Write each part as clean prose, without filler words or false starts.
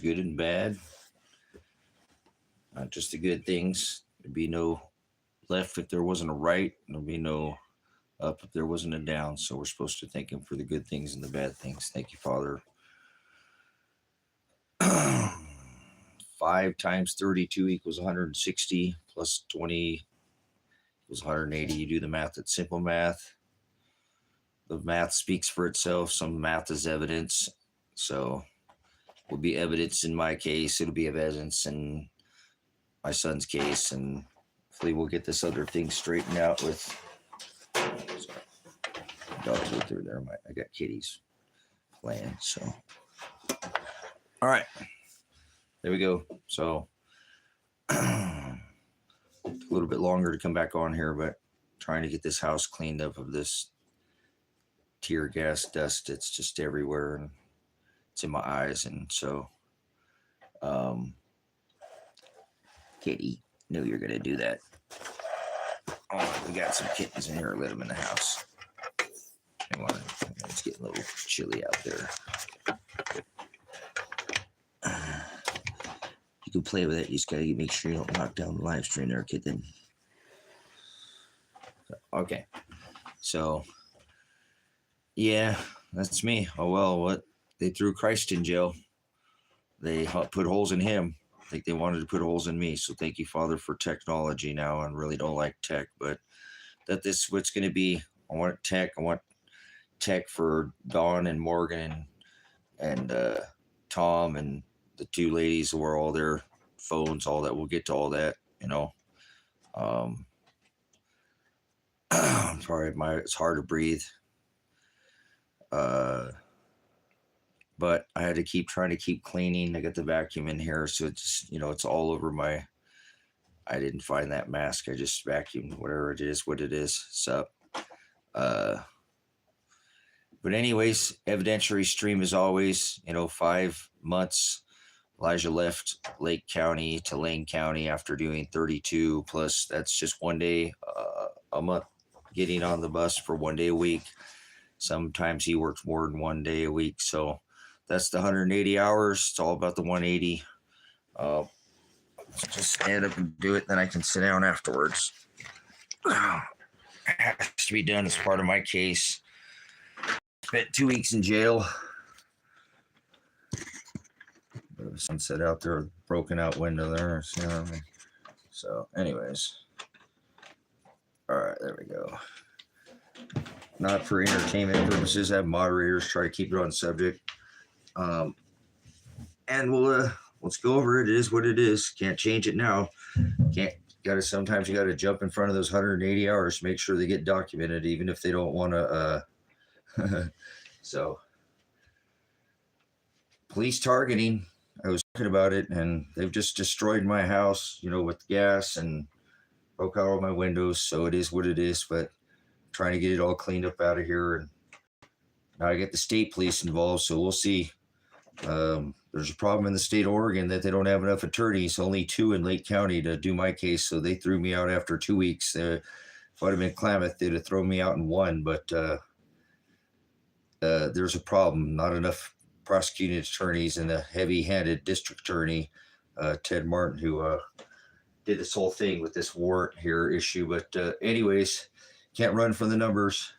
good and bad. Not just the good things. There'd be no left if there wasn't a right. There'd be no up if there wasn't a down. So we're supposed to thank him for the good things and the bad things. Thank you, Father. 5 times 32 equals 160 plus 20 equals 180. You do the math, it's simple math. The math speaks for itself. Some math is evidence. So will be evidence in my case. It'll be evidence in my son's case. And hopefully we'll get this other thing straightened out with. Sorry. Dogs go through there. I got kitties playing. So, all right. There we go. So a little bit longer to come back on here, but trying to get this house cleaned up of this tear gas dust. It's just everywhere and it's in my eyes. And so, Kitty, knew you're going to do that. Oh, we got some kittens in here. Let them in the house. It's getting a little chilly out there. You can play with it. You just got to make sure you don't knock down the live stream there, kitten. Okay. So, yeah, that's me. Oh, well, what? They threw Christ in jail. They put holes in him. I think they wanted to put holes in me. So thank you, Father, for technology now. I really don't like tech, but that this is what's going to be. I want tech. I want tech for Dawn and Morgan and Tom and the 2 ladies who are all their phones, all that. We'll get to all that, you know. I'm sorry, it's hard to breathe. But I had to keep trying to keep cleaning. I got the vacuum in here, so it's, you know, it's all over my. I didn't find that mask. I just vacuumed whatever it is, what it is. So, but anyways, evidentiary stream as always. You know, 5 months. Elijah left Lake County to Lane County after doing 32 plus. That's just 1 day a month, getting on the bus for 1 day a week. Sometimes he works more than 1 day a week. So that's the 180 hours. It's all about the 180. Just stand up and do it. Then I can sit down afterwards. It has to be done as part of my case. Spent 2 weeks in jail. Sunset out there, broken out window there. So anyways. All right, there we go. Not for entertainment purposes. I have moderators, try to keep it on subject. And we'll let's go over it. It is what it is. Can't change it now. Sometimes you gotta jump in front of those 180 hours to make sure they get documented, even if they don't want to so police targeting. I was talking about it, and they've just destroyed my house, you know, with gas and broke out all my windows. So it is what it is, but trying to get it all cleaned up out of here. And now I get the state police involved, so we'll see. There's a problem in the state of Oregon that they don't have enough attorneys, only 2 in Lake County to do my case. So they threw me out after 2 weeks. If I'd have been Klamath, they'd have thrown me out in 1, but there's a problem. Not enough prosecuting attorneys and a heavy-handed district attorney, Ted Martin, who did this whole thing with this warrant here issue. But anyways, can't run from the numbers.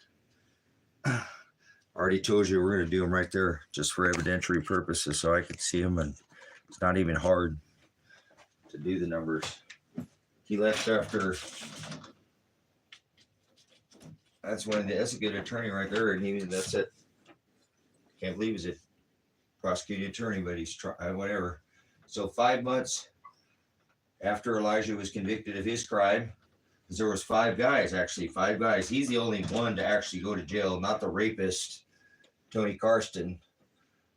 Already told you we're going to do them right there just for evidentiary purposes so I could see them, and it's not even hard to do the numbers. He left after. That's a good attorney right there, and that's it. Can't believe he's a prosecuting attorney, but he's whatever. So 5 months after Elijah was convicted of his crime, because there was 5 guys, actually 5 guys. He's the only one to actually go to jail, not the rapist, Tony Karsten.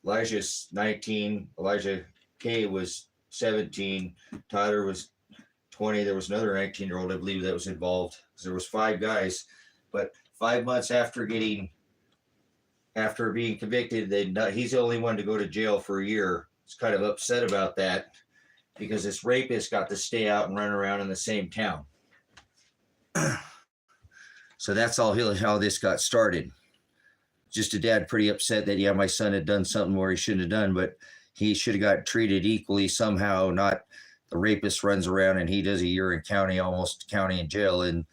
Elijah's 19. Elijah K was 17. Tyler was 20. There was another 19-year-old, I believe, that was involved. Because there was 5 guys. But 5 months after being convicted, he's the only one to go to jail for a year. He's kind of upset about that because this rapist got to stay out and run around in the same town. So that's how this got started. Just a dad pretty upset that, yeah, my son had done something where he shouldn't have done, but he should have got treated equally somehow. Not the rapist runs around and he does a year in county, almost county in jail, and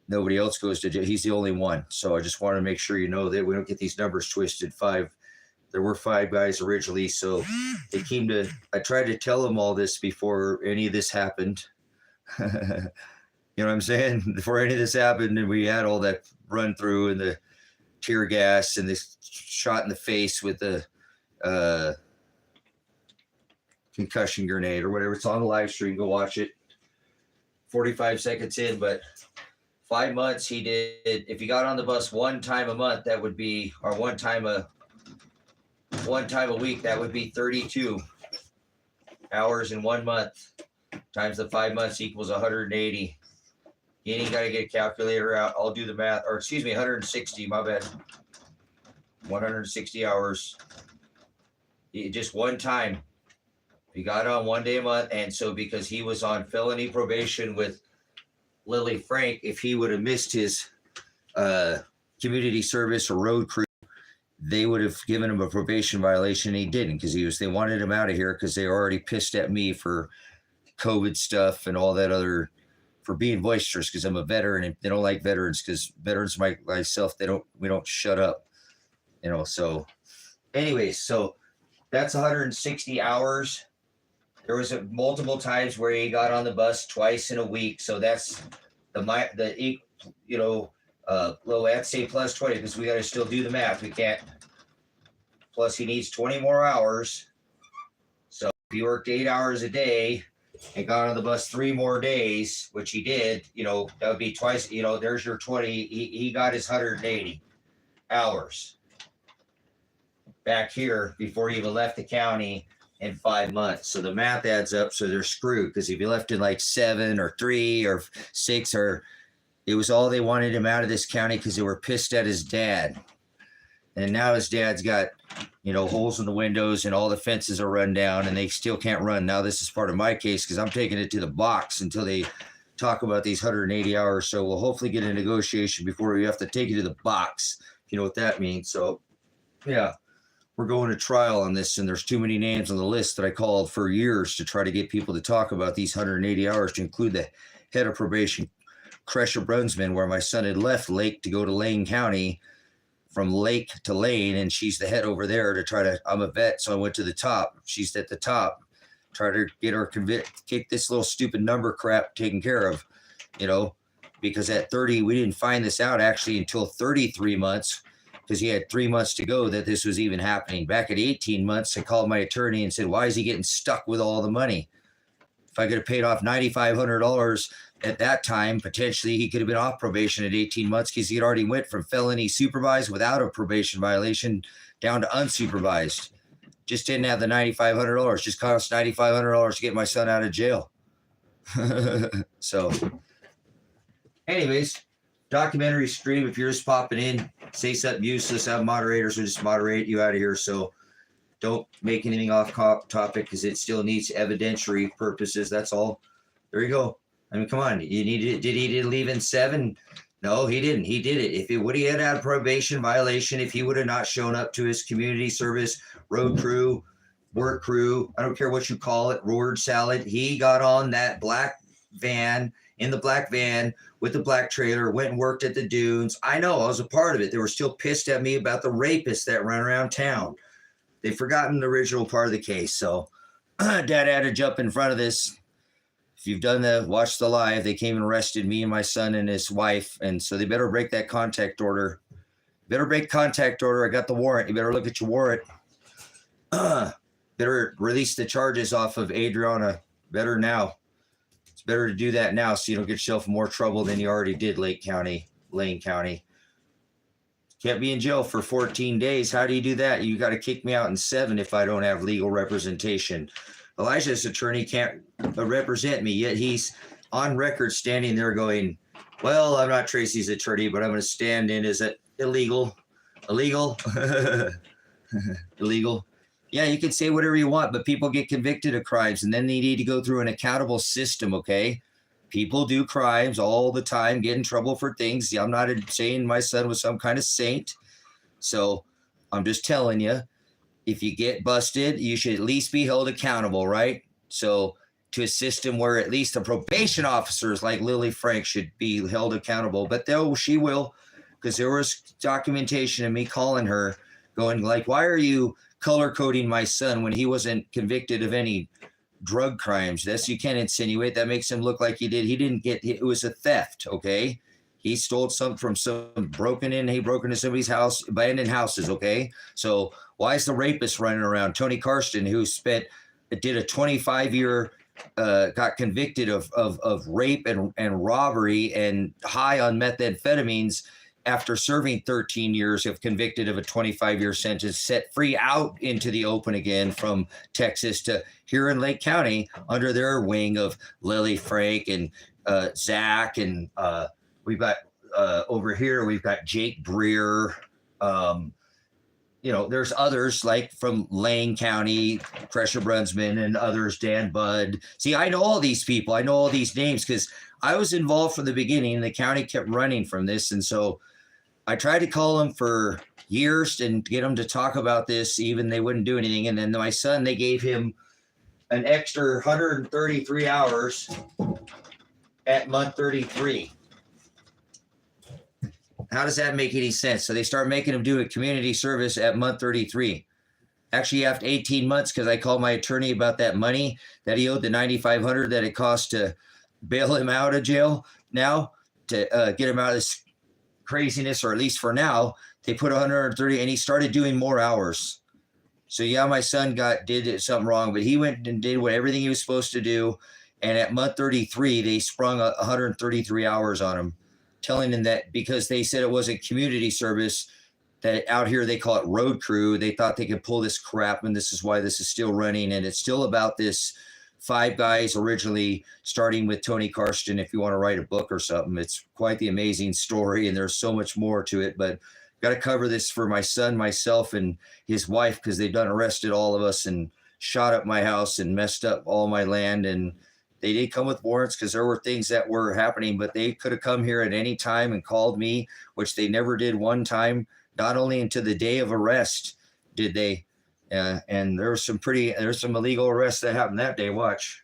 nobody else goes to jail. He's the only one. So I just want to make sure you know that we don't get these numbers twisted. There were 5 guys originally, so they came to. I tried to tell them all this before any of this happened. You know what I'm saying? Before any of this happened, and we had all that run through and the tear gas and this shot in the face with the concussion grenade or whatever. It's on the live stream. Go watch it. 45 seconds in, but 5 months he did. If he got on the bus one time a month, that would be, or one time a week, that would be 32 hours in 1 month times the 5 months equals 180. You ain't got to get a calculator out. I'll do the math, or excuse me, 160, my bad. 160 hours. Just one time. He got on 1 day a month. And so because he was on felony probation with Lily Frank, if he would have missed his community service or road crew, they would have given him a probation violation. He didn't, because they wanted him out of here because they were already pissed at me for COVID stuff and all that other, for being boisterous, because I'm a veteran and they don't like veterans, because veterans like myself, we don't shut up, so anyways, so that's 160 hours. There was multiple times where he got on the bus twice in a week. So that's I'd say plus 20, because we got to still do the math. We can't, plus he needs 20 more hours. So if he worked 8 hours a day and got on the bus 3 more days, which he did, that would be twice, there's your 20. He got his 180 hours back here before he even left the county in 5 months. So the math adds up. So they're screwed, because if he left in like 7 or 3 or 6, or it was all they wanted him out of this county because they were pissed at his dad. And now his dad's got, holes in the windows and all the fences are run down and they still can't run. Now this is part of my case, because I'm taking it to the box until they talk about these 180 hours. So we'll hopefully get a negotiation before we have to take it to the box, if you know what that means. So yeah, we're going to trial on this, and there's too many names on the list that I called for years to try to get people to talk about these 180 hours, to include the head of probation, Cresher Brunsman, where my son had left Lake to go to Lane County, from Lake to Lane, and she's the head over there to try to, I'm a vet, so I went to the top. She's at the top. Try to get her kick this little stupid number crap taken care of, because at 30, we didn't find this out actually until 33 months, because he had 3 months to go that this was even happening. Back at 18 months, I called my attorney and said, why is he getting stuck with all the money? If I could have paid off $9,500 at that time, potentially he could have been off probation at 18 months, because he had already went from felony supervised without a probation violation down to unsupervised. Just didn't have the $9,500. Just cost $9,500 to get my son out of jail. So anyways, documentary stream. If you're just popping in, say something useless, have moderators will just moderate you out of here. So don't make anything off topic, because it still needs evidentiary purposes. That's all. There you go. I mean, come on. You needed. Did he leave in 7? No, he didn't. He did it. If it would he had a probation violation, if he would have not shown up to his community service, road crew, work crew, I don't care what you call it, word salad, he got on that black van, in the black van with the black trailer, went and worked at the dunes. I know, I was a part of it. They were still pissed at me about the rapists that run around town. They've forgotten the original part of the case. So Dad had to jump in front of this. If you've watched the live, they came and arrested me and my son and his wife. And so they better break that contact order. Better break contact order. I got the warrant. You better look at your warrant. Better release the charges off of Adriana. Better now. It's better to do that now, so you don't get yourself in more trouble than you already did, Lane County. Can't be in jail for 14 days. How do you do that? You got to kick me out in 7 if I don't have legal representation. Elijah's attorney can't represent me, yet he's on record standing there going, well, I'm not Tracy's attorney, but I'm going to stand in. Is it illegal? Illegal? Illegal? Yeah, you can say whatever you want, but people get convicted of crimes, and then they need to go through an accountable system, okay? People do crimes all the time, get in trouble for things. I'm not saying my son was some kind of saint. So I'm just telling you, if you get busted, you should at least be held accountable, right? So to a system where at least the probation officers like Lily Frank should be held accountable. But though she will, because there was documentation of me calling her going like, why are you color coding my son when he wasn't convicted of any drug crimes? That's, you can't insinuate. That makes him look like he did. He didn't get, it was a theft, okay? He stole something from he broke into somebody's house, abandoned houses, okay? So why is the rapist running around? Tony Karsten, who did a 25-year, got convicted of rape and robbery and high on methamphetamines after serving 13 years, of convicted of a 25-year sentence, set free out into the open again from Texas to here in Lake County under their wing of Lily Frank and Zach. And we've got over here, we've got Jake Breer. There's others like from Lane County, Pressure Brunsman, and others, Dan Budd. See, I know all these people. I know all these names because I was involved from the beginning. The county kept running from this. And so I tried to call them for years and get them to talk about this. Even they wouldn't do anything. And then my son, they gave him an extra 133 hours at month 33. How does that make any sense? So they start making him do a community service at month 33. Actually, after 18 months, because I called my attorney about that money that he owed, the $9,500 that it cost to bail him out of jail now, to get him out of this craziness, or at least for now, they put 130, and he started doing more hours. So yeah, my son did something wrong, but he went and did everything he was supposed to do. And at month 33, they sprung 133 hours on him, telling him that because they said it wasn't community service, that out here they call it road crew. They thought they could pull this crap, and this is why this is still running. And it's still about this 5 guys originally, starting with Tony Karsten. If you want to write a book or something, it's quite the amazing story, and there's so much more to it. But got to cover this for my son, myself, and his wife, because they've done arrested all of us and shot up my house and messed up all my land. And they did come with warrants because there were things that were happening, but they could have come here at any time and called me, which they never did one time, not only until the day of arrest did they. And there's some illegal arrests that happened that day. Watch,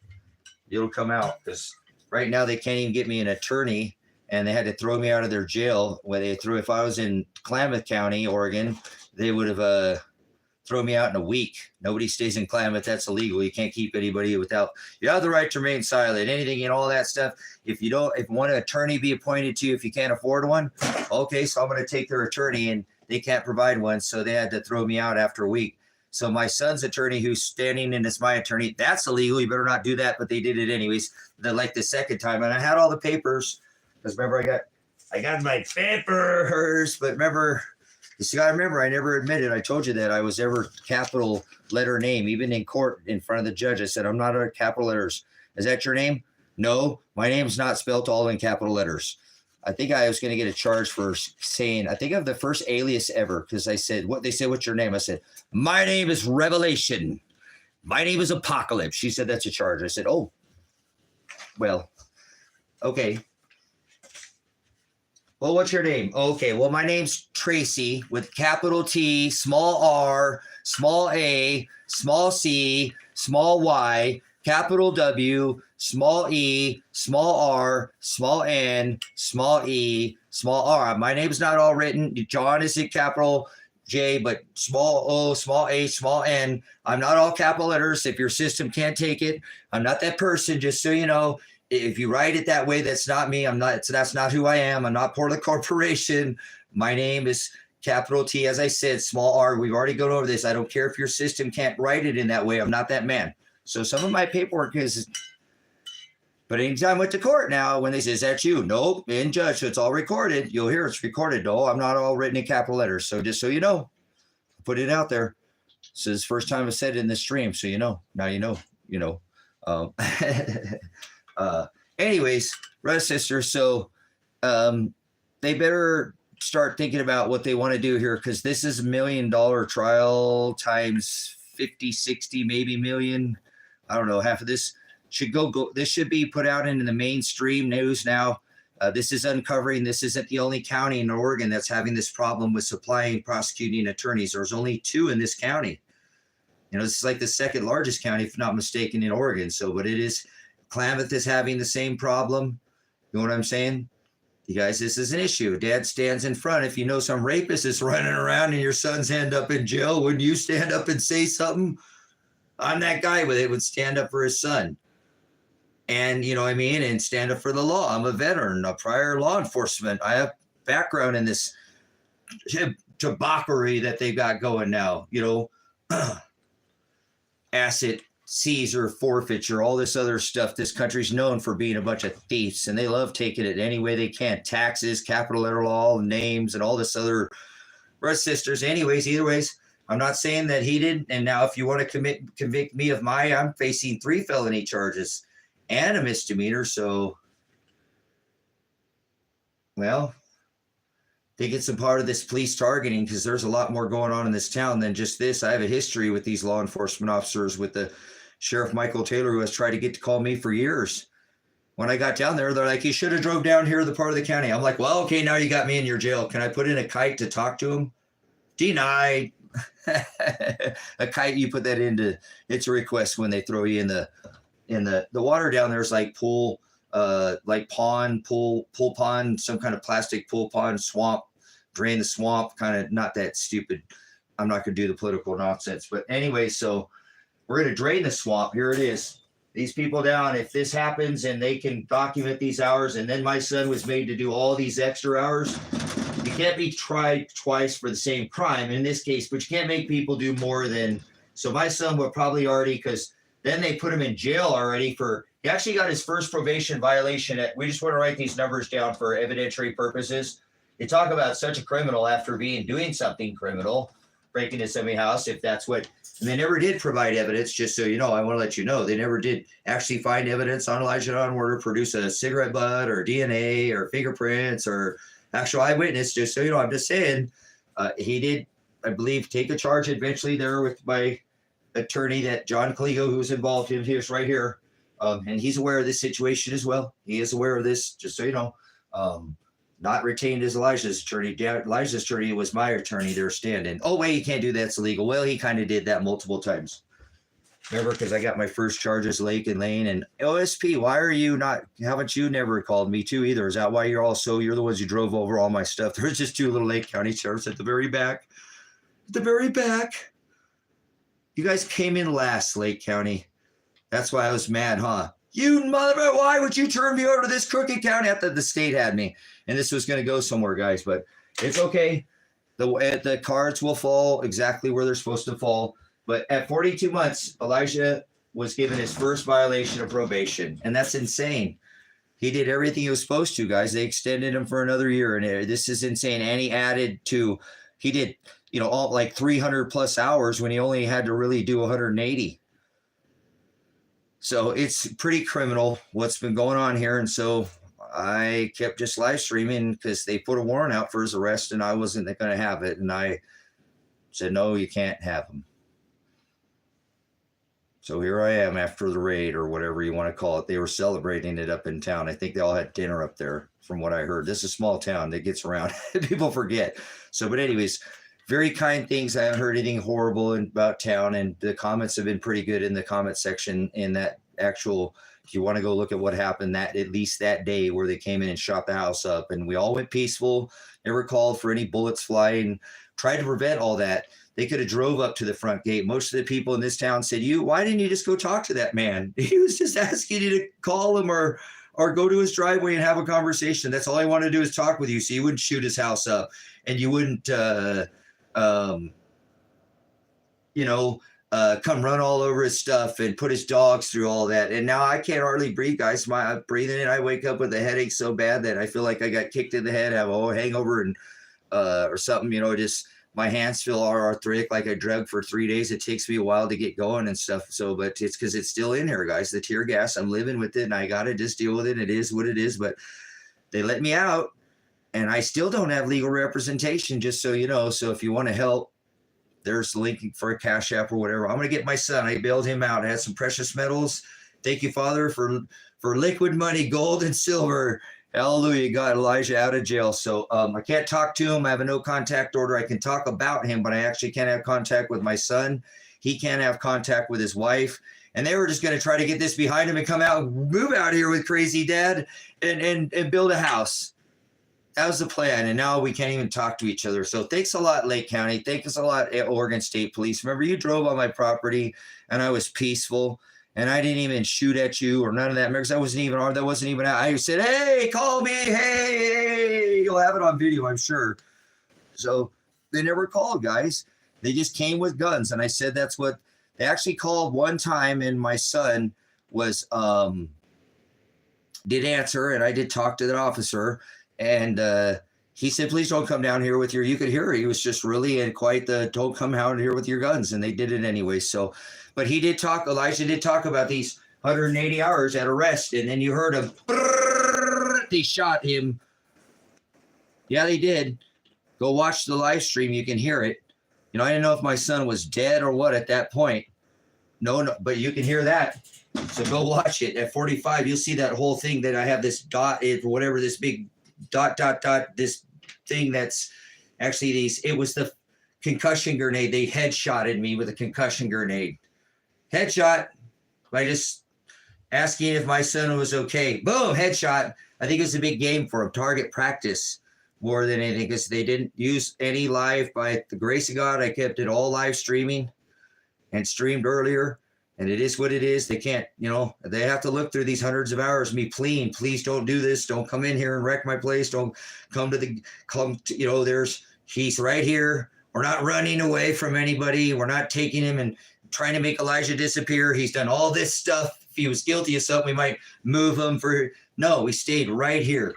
it'll come out, because right now they can't even get me an attorney, and they had to throw me out of their jail. If I was in Klamath County, Oregon, they would have throw me out in a week. Nobody stays in Klamath. That's illegal. You can't keep anybody without, you have the right to remain silent, anything and all that stuff. If you want an attorney be appointed to you, if you can't afford one, okay, so I'm going to take their attorney, and they can't provide one. So they had to throw me out after a week. So my son's attorney, who's standing in as my attorney, that's illegal. You better not do that. But they did it anyways. Like the second time. And I had all the papers, because remember, I got my papers, but remember, I never admitted. I told you that I was ever capital letter name, even in court in front of the judge. I said, I'm not a capital letters. Is that your name? No, my name's not spelled all in capital letters. I think I was going to get a charge for saying, I think of the first alias ever, because I said, what's your name? I said, my name is Revelation. My name is Apocalypse. She said, that's a charge. I said, oh, well, okay. Well, what's your name? Okay, well, my name's Tracy with capital T, small r, small a, small c, small y, capital W, small e, small r, small n, small e, small r. My name's not all written. John is in capital J, but small o, small a, small n. I'm not all capital letters. If your system can't take it, I'm not that person, just so you know. If you write it that way, that's not me. That's not who I am. I'm not part of the corporation. My name is capital T, as I said, small r. We've already gone over this. I don't care if your system can't write it in that way. I'm not that man. So some of my paperwork is, but anytime I went to court now, when they say, is that you? Nope, in judge. So it's all recorded. You'll hear it's recorded. No, I'm not all written in capital letters. So just so you know, put it out there. This is the first time I said it in the stream. So you know, now you know. Anyways, brother, sister, so they better start thinking about what they want to do here, because this is $1 million trial times 50, 60, maybe million. I don't know. Half of this should go. This should be put out into the mainstream news now. This is uncovering. This isn't the only county in Oregon that's having this problem with supplying prosecuting attorneys. There's only 2 in this county. You know, it's like the second largest county, if not mistaken, in Oregon. So, but it is, Klamath is having the same problem. You know what I'm saying? You guys, this is an issue. Dad stands in front. If you know some rapist is running around and your sons end up in jail, wouldn't you stand up and say something? I'm that guy that would stand up for his son. And, you know what I mean? And stand up for the law. I'm a veteran, a prior law enforcement. I have background in this debauchery that they've got going now, you know, asset seizure, forfeiture, all this other stuff. This country's known for being a bunch of thieves, and they love taking it any way they can. Taxes, capital letter law, names, and all this other brothers, sisters. Anyways, either ways, I'm not saying that he did. And now if you want to convict me of I'm facing 3 felony charges and a misdemeanor. So, well, I think it's a part of this police targeting, because there's a lot more going on in this town than just this. I have a history with these law enforcement officers, with the Sheriff Michael Taylor, who has tried to get to call me for years. When I got down there, they're like, you should have drove down here to the part of the county. I'm like, well, okay, now you got me in your jail. Can I put in a kite to talk to him? Denied. A kite, you put that into, it's a request when they throw you in the water down there is like pool, like pond, pool pond, some kind of plastic pool pond, swamp, drain the swamp, kind of not that stupid. I'm not going to do the political nonsense, but anyway, so we're going to drain the swamp. Here it is. These people down, if this happens and they can document these hours, and then my son was made to do all these extra hours, you can't be tried twice for the same crime in this case, but you can't make people do more than, so my son would probably already, because then they put him in jail already he actually got his first probation violation we just want to write these numbers down for evidentiary purposes. You talk about such a criminal after doing something criminal, breaking into somebody's house, if that's what, and they never did provide evidence, just so you know. I want to let you know, they never did actually find evidence on Elijah Onward, produce a cigarette butt or DNA or fingerprints or actual eyewitness, just so you know. I'm just saying, he did, I believe, take a charge eventually there with my attorney, that John Kligo, who's involved in here, right here. And he's aware of this situation as well. He is aware of this, just so you know. Not retained as Elijah's attorney. Elijah's attorney was my attorney there standing. Oh, wait, you can't do that. It's illegal. Well, he kind of did that multiple times. Remember, because I got my first charges, Lake and Lane, and OSP, why are you not, haven't you never called me too either? Is that why you're the ones who drove over all my stuff? There's just 2 little Lake County sheriffs at the very back. At the very back. You guys came in last, Lake County. That's why I was mad, huh? You mother, why would you turn me over to this crooked county after the state had me? And this was going to go somewhere, guys, but it's okay. The cards will fall exactly where they're supposed to fall. But at 42 months, Elijah was given his first violation of probation, and that's insane. He did everything he was supposed to, guys. They extended him for another year, and this is insane. And he did, all like 300 plus hours when he only had to really do 180. So it's pretty criminal what's been going on here. And so I kept just live streaming because they put a warrant out for his arrest and I wasn't going to have it. And I said, no, you can't have him. So here I am after the raid, or whatever you want to call it. They were celebrating it up in town. I think they all had dinner up there from what I heard. This is a small town that gets around. People forget. So, but anyways, very kind things. I haven't heard anything horrible about town, and the comments have been pretty good in the comment section. In that actual, if you want to go look at what happened at least that day where they came in and shot the house up, and we all went peaceful, never called for any bullets flying, tried to prevent all that. They could have drove up to the front gate. Most of the people in this town said, why didn't you just go talk to that man? He was just asking you to call him or go to his driveway and have a conversation. That's all he wanted to do is talk with you. So you wouldn't shoot his house up, and you wouldn't, come run all over his stuff and put his dogs through all that. And now I can't hardly breathe, guys. I'm breathing in. I wake up with a headache so bad that I feel like I got kicked in the head, have a hangover and or something, just my hands feel arthritic, like I drugged for 3 days. It takes me a while to get going and stuff. So, but it's because it's still in here, guys. The tear gas, I'm living with it, and I got to just deal with it. It is what it is, but they let me out, and I still don't have legal representation, just so you know. So if you want to help, there's the link for a CashApp or whatever. I'm going to get my son. I bailed him out. I had some precious metals. Thank you, Father, for liquid money, gold and silver. Hallelujah. Got Elijah out of jail. So I can't talk to him. I have a no contact order. I can talk about him, but I actually can't have contact with my son. He can't have contact with his wife. And they were just going to try to get this behind him and come out, move out here with crazy dad and build a house. That was the plan. And now we can't even talk to each other. So thanks a lot, Lake County. Thanks a lot, Oregon State Police. Remember, you drove on my property and I was peaceful and I didn't even shoot at you or none of that. Because I wasn't even armed. That wasn't even out. I said, hey, call me. Hey, you'll have it on video, I'm sure. So they never called, guys. They just came with guns. And I said, that's what they actually called one time. And my son was, did answer. And I did talk to that officer. And he said, please don't come down here with your, you could hear he was just really in quite the, don't come out here with your guns. And they did it anyway. So, but he did talk, Elijah did talk about these 180 hours at arrest. And then you heard him, they shot him. Yeah, they did. Go watch the live stream. You can hear it. You know, I didn't know if my son was dead or what at that point. No, but you can hear that. So go watch it at 45. You'll see that whole thing that I have this dot, whatever, this big dot, this thing that's actually these, it was the concussion grenade. They headshotted me with a concussion grenade. Headshot by just asking if my son was okay. Boom, headshot. I think it was a big game for him, target practice more than anything, because they didn't use any live. By the grace of God, I kept it all live streaming and streamed earlier. And it is what it is. They can't, you know, they have to look through these hundreds of hours of me pleading, please don't do this. Don't come in here and wreck my place. Don't come to, you know, he's right here. We're not running away from anybody. We're not taking him and trying to make Elijah disappear. He's done all this stuff. If he was guilty of something, we might move him no, we stayed right here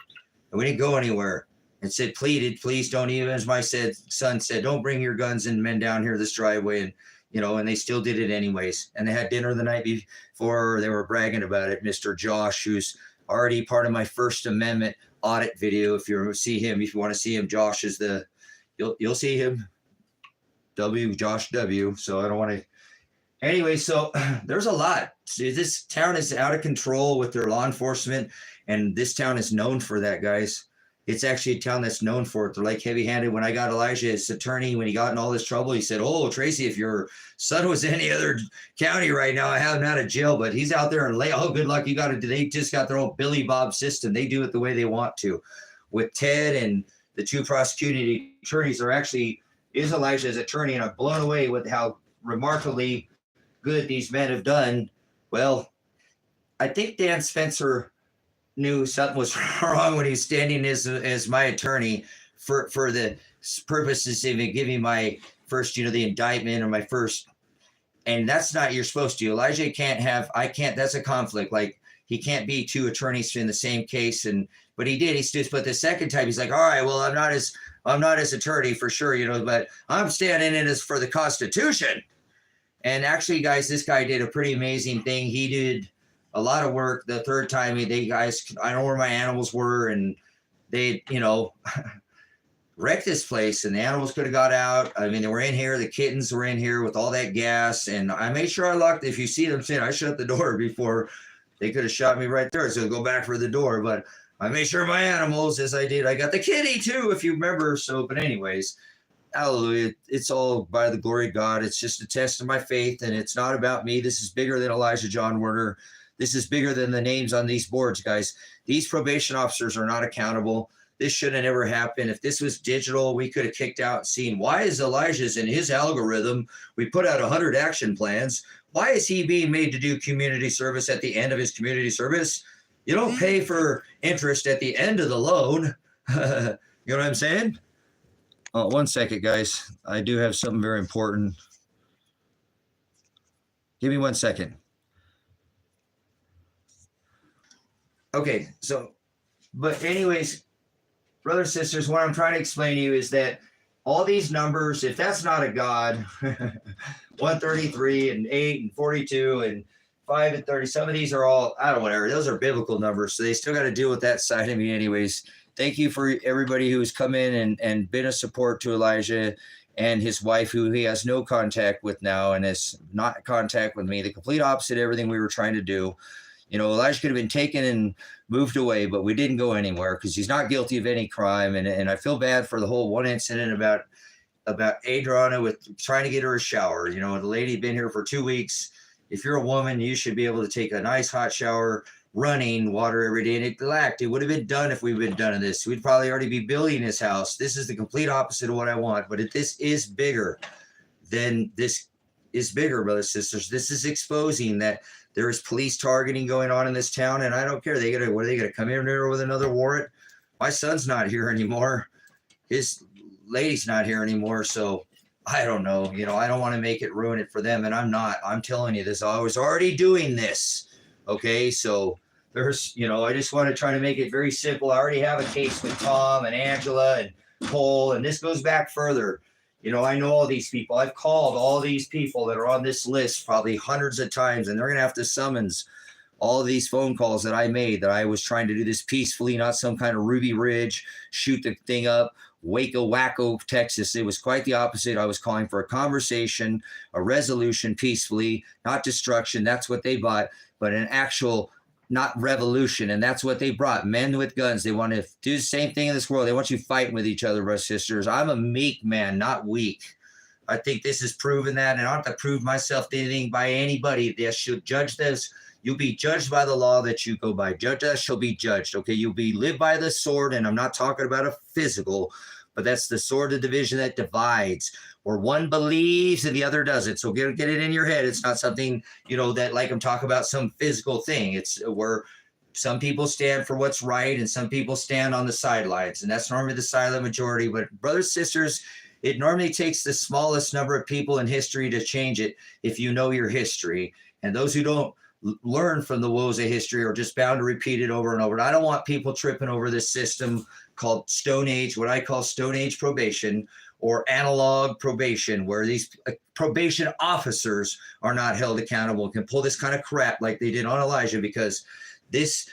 and we didn't go anywhere. And said, pleaded, please don't, even as my son said, don't bring your guns and men down here this driveway. And, you know, and they still did it anyways. And they had dinner the night before. They were bragging about it. Mr. Josh, who's already part of my First Amendment audit video. If you want to see him, Josh is you'll see him. Josh W. So I don't want to. Anyway, so there's a lot. This town is out of control with their law enforcement. And this town is known for that, guys. It's actually a town that's known for it. They're like heavy-handed. When I got Elijah, his attorney, when he got in all this trouble, he said, oh, Tracy, if your son was in any other county right now, I have him out of jail, but he's out there and good luck. They just got their own Billy Bob system. They do it the way they want to. With Ted and the two prosecuting attorneys is Elijah's attorney, and I'm blown away with how remarkably good these men have done. Well, I think Dan Spencer knew something was wrong when he was standing as my attorney for the purposes of giving my first, the indictment or my first. And that's not, you're supposed to. Elijah that's a conflict. Like, he can't be two attorneys in the same case. But he did. But the second time he's like, all right, well, I'm not his attorney for sure, but I'm standing in as for the Constitution. And actually, guys, this guy did a pretty amazing thing. He did a lot of work. The third time, I know where my animals were, and they, wrecked this place, and the animals could have got out. I mean, they were in here. The kittens were in here with all that gas, and I made sure I locked. If you see them saying, I shut the door before they could have shot me right there. So go back for the door, but I made sure my animals, as I did. I got the kitty too, if you remember. So, but anyways, hallelujah. It's all by the glory of God. It's just a test of my faith, and it's not about me. This is bigger than Elijah John Werner. This is bigger than the names on these boards, guys. These probation officers are not accountable. This should have never happened. If this was digital, we could have kicked out and seen, why is Elijah's in his algorithm? We put out 100 action plans. Why is he being made to do community service at the end of his community service? You don't pay for interest at the end of the loan. You know what I'm saying? Oh, 1 second, guys. I do have something very important. Give me 1 second. Okay, so, but anyways, brothers and sisters, what I'm trying to explain to you is that all these numbers, if that's not a God, 133 and 8 and 42 and 5 and 30, some of these are all, I don't know, whatever. Those are biblical numbers, so they still got to deal with that side of me anyways. Thank you for everybody who's come in and been a support to Elijah and his wife, who he has no contact with now and is not in contact with me. The complete opposite of everything we were trying to do. Elijah could have been taken and moved away, but we didn't go anywhere because he's not guilty of any crime. And I feel bad for the whole one incident about about Adriana with trying to get her a shower. You know, the lady had been here for 2 weeks. If you're a woman, you should be able to take a nice hot shower, running water every day, and it lacked. It would have been done if we'd been done in this. We'd probably already be building this house. This is the complete opposite of what I want, but this is bigger than this is bigger, brothers and sisters. This is exposing that there is police targeting going on in this town, and I don't care. What are they gonna come in here with another warrant? My son's not here anymore. His lady's not here anymore. So I don't know. You know, I don't want to make it ruin it for them, and I'm not. I'm telling you this. I was already doing this. Okay, so there's, you know, I just want to try to make it very simple. I already have a case with Tom and Angela and Cole, and this goes back further. You know, I know all these people. I've called all these people that are on this list probably hundreds of times, and they're going to have to summons all of these phone calls that I made, that I was trying to do this peacefully, not some kind of Ruby Ridge, shoot the thing up, Waco, Wacko, Texas. It was quite the opposite. I was calling for a conversation, a resolution peacefully, not destruction. That's what they bought, but an actual, not revolution. And that's what they brought. Men with guns. They want to do the same thing in this world. They want you fighting with each other, brothers and sisters. I'm a meek man, not weak. I think this has proven that, and I don't have to prove myself to anything by anybody. They should judge this. You'll be judged by the law that you go by. Judge us shall be judged. Okay, you'll be live by the sword, and I'm not talking about a physical, but that's the sword of division that divides, where one believes and the other doesn't. So get it in your head. It's not something, you know, that like I'm talking about some physical thing. It's where some people stand for what's right and some people stand on the sidelines, and that's normally the silent majority. But brothers, sisters, it normally takes the smallest number of people in history to change it if you know your history. And those who don't learn from the woes of history are just bound to repeat it over and over. And I don't want people tripping over this system called Stone Age, what I call Stone Age probation, or analog probation, where these probation officers are not held accountable and can pull this kind of crap like they did on Elijah, because this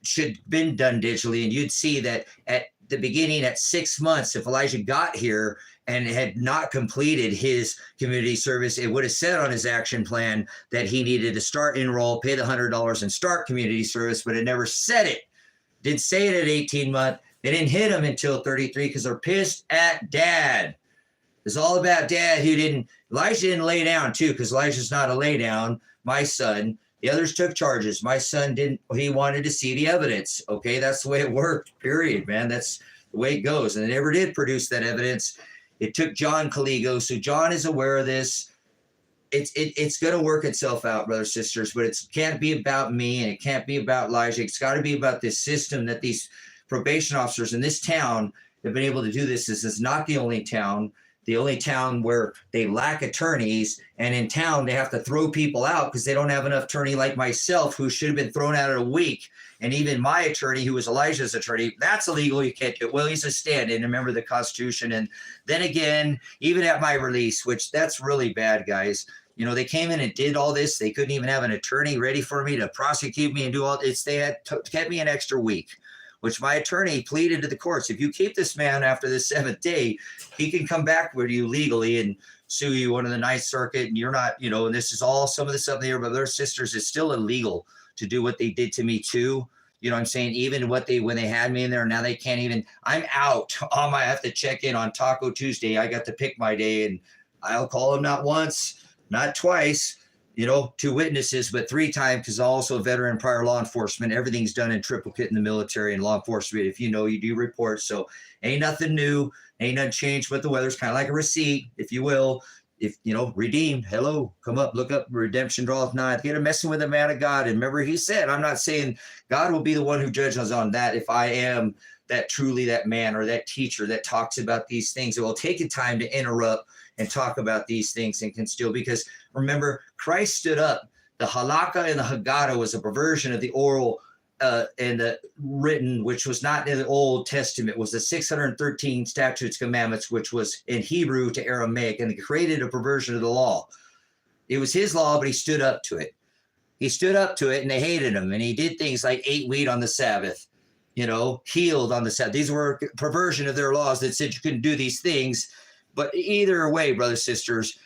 should have been done digitally. And you'd see that at the beginning, at 6 months, if Elijah got here and had not completed his community service, it would have said on his action plan that he needed to start enroll, pay the $100 and start community service, but it never said it. Didn't say it at 18 months. They didn't hit him until 33 because they're pissed at dad. It's all about dad Elijah didn't lay down too, because Elijah's not a lay down. My son, the others took charges. My son didn't, he wanted to see the evidence. Okay, that's the way it worked, period, man. That's the way it goes. And they never did produce that evidence. It took John Caligo, so John is aware of this. It's going to work itself out, brothers and sisters, but it can't be about me, and it can't be about Elijah. It's got to be about this system that these probation officers in this town have been able to do this. This is not the only town where they lack attorneys, and in town they have to throw people out because they don't have enough attorney like myself, who should have been thrown out in a week. And even my attorney, who was Elijah's attorney, that's illegal. You can't do it. Well, he's a stand-in, remember the Constitution. And then again, even at my release, which that's really bad, guys. You know, they came in and did all this. They couldn't even have an attorney ready for me to prosecute me and do all this. They had kept me an extra week, which my attorney pleaded to the courts. If you keep this man after the 7th day, he can come back with you legally and sue you under the Ninth Circuit. And you're not, you know, and this is all some of the stuff there, but their sisters, is still illegal to do what they did to me too. You know what I'm saying? Even when they had me in there, now they can't even, I'm out. I have to check in on Taco Tuesday. I got to pick my day, and I'll call him not once, not twice, you know, 2 witnesses, but 3 times, because I'm also a veteran prior law enforcement. Everything's done in triplicate in the military and law enforcement. If you know, you do reports. So ain't nothing new, ain't nothing changed with the weather's kind of like a receipt, if you will. If, you know, redeemed, hello, come up, look up, redemption draweth nigh. Get a messing with the man of God. And remember, he said, I'm not saying God will be the one who judges on that. If I am that truly that man or that teacher that talks about these things, it will take the time to interrupt and talk about these things and can still, because remember, Christ stood up. The halakha and the Haggadah was a perversion of the oral and the written, which was not in the Old Testament, was the 613 statutes, commandments, which was in Hebrew to Aramaic, and they created a perversion of the law. It was his law, but he stood up to it. He stood up to it, and they hated him. And he did things like ate wheat on the Sabbath, you know, healed on the Sabbath. These were a perversion of their laws that said you couldn't do these things. But either way, brothers, sisters,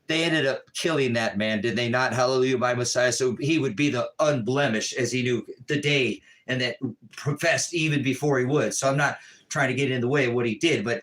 they ended up killing that man, did they not? Hallelujah, by Messiah. So he would be the unblemished, as he knew the day, and that professed even before he would. So I'm not trying to get in the way of what he did, but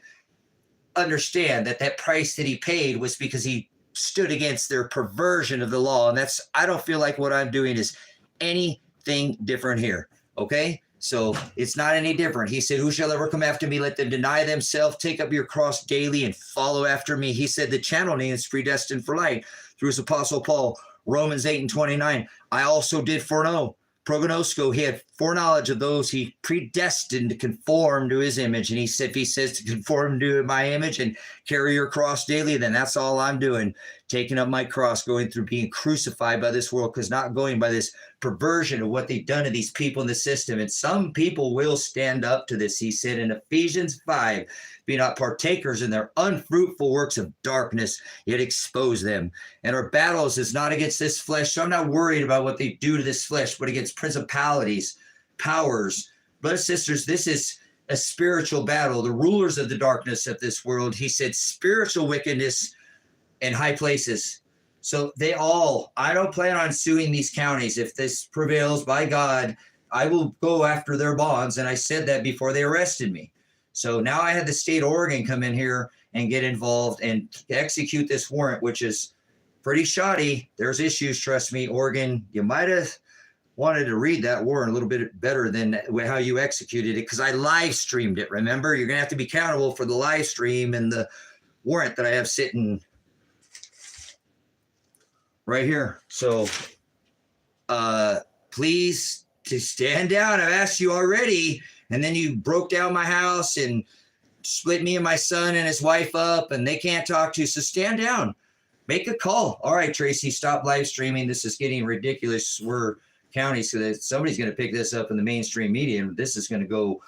understand that that price that he paid was because he stood against their perversion of the law. And that's, I don't feel like what I'm doing is anything different here. Okay. So it's not any different. He said, who shall ever come after me? Let them deny themselves, take up your cross daily and follow after me. He said the channel name is predestined for light through his apostle Paul, Romans 8:29. I also did foreknow. Prognosko, he had foreknowledge of those he predestined to conform to his image. And he said, if he says to conform to my image and carry your cross daily, then that's all I'm doing. Taking up my cross, going through being crucified by this world, because not going by this perversion of what they've done to these people in the system. And some people will stand up to this. He said in Ephesians 5, be not partakers in their unfruitful works of darkness, yet expose them. And our battles is not against this flesh. So I'm not worried about what they do to this flesh, but against principalities, powers. Brothers and sisters, this is a spiritual battle. The rulers of the darkness of this world, he said, spiritual wickedness in high places. So they all, I don't plan on suing these counties. If this prevails, by God, I will go after their bonds. And I said that before they arrested me. So now I had the state of Oregon come in here and get involved and execute this warrant, which is pretty shoddy. There's issues, trust me, Oregon. You might have wanted to read that warrant a little bit better than how you executed it, because I live streamed it. Remember, you're going to have to be accountable for the live stream and the warrant that I have sitting right here. So please to stand down. I've asked you already. And then you broke down my house and split me and my son and his wife up, and they can't talk to you. So stand down. Make a call. All right, Tracy, stop live streaming. This is getting ridiculous. We're county, so that somebody's going to pick this up in the mainstream media, and this is going to go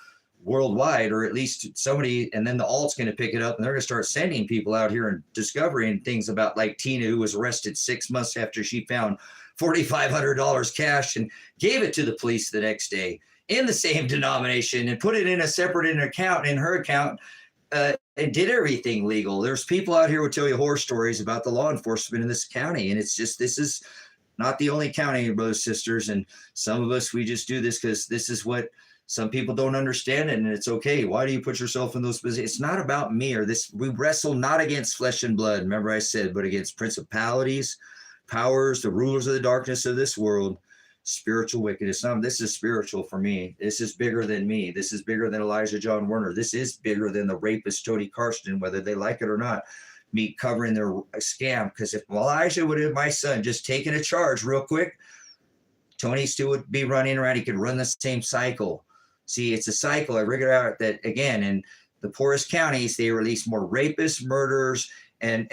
worldwide, or at least somebody, and then the alt's going to pick it up, and they're going to start sending people out here and discovering things about, like Tina, who was arrested 6 months after she found $4,500 cash and gave it to the police the next day in the same denomination and put it in a separate account in her account, and did everything legal. There's people out here who tell you horror stories about the law enforcement in this county. And it's just, this is not the only county, brothers, sisters. And some of us, we just do this because this is what some people don't understand it, and it's okay. Why do you put yourself in those positions? It's not about me or this. We wrestle not against flesh and blood, remember I said, but against principalities, powers, the rulers of the darkness of this world, spiritual wickedness. This is spiritual for me. This is bigger than me. This is bigger than Elijah John Werner. This is bigger than the rapist Tony Karsten, whether they like it or not. Me covering their scam, because if Elijah would have, my son, just taken a charge real quick, Tony still would be running around. He could run the same cycle. See, it's a cycle. I figured out that, again, in the poorest counties, they release more rapists, murderers, and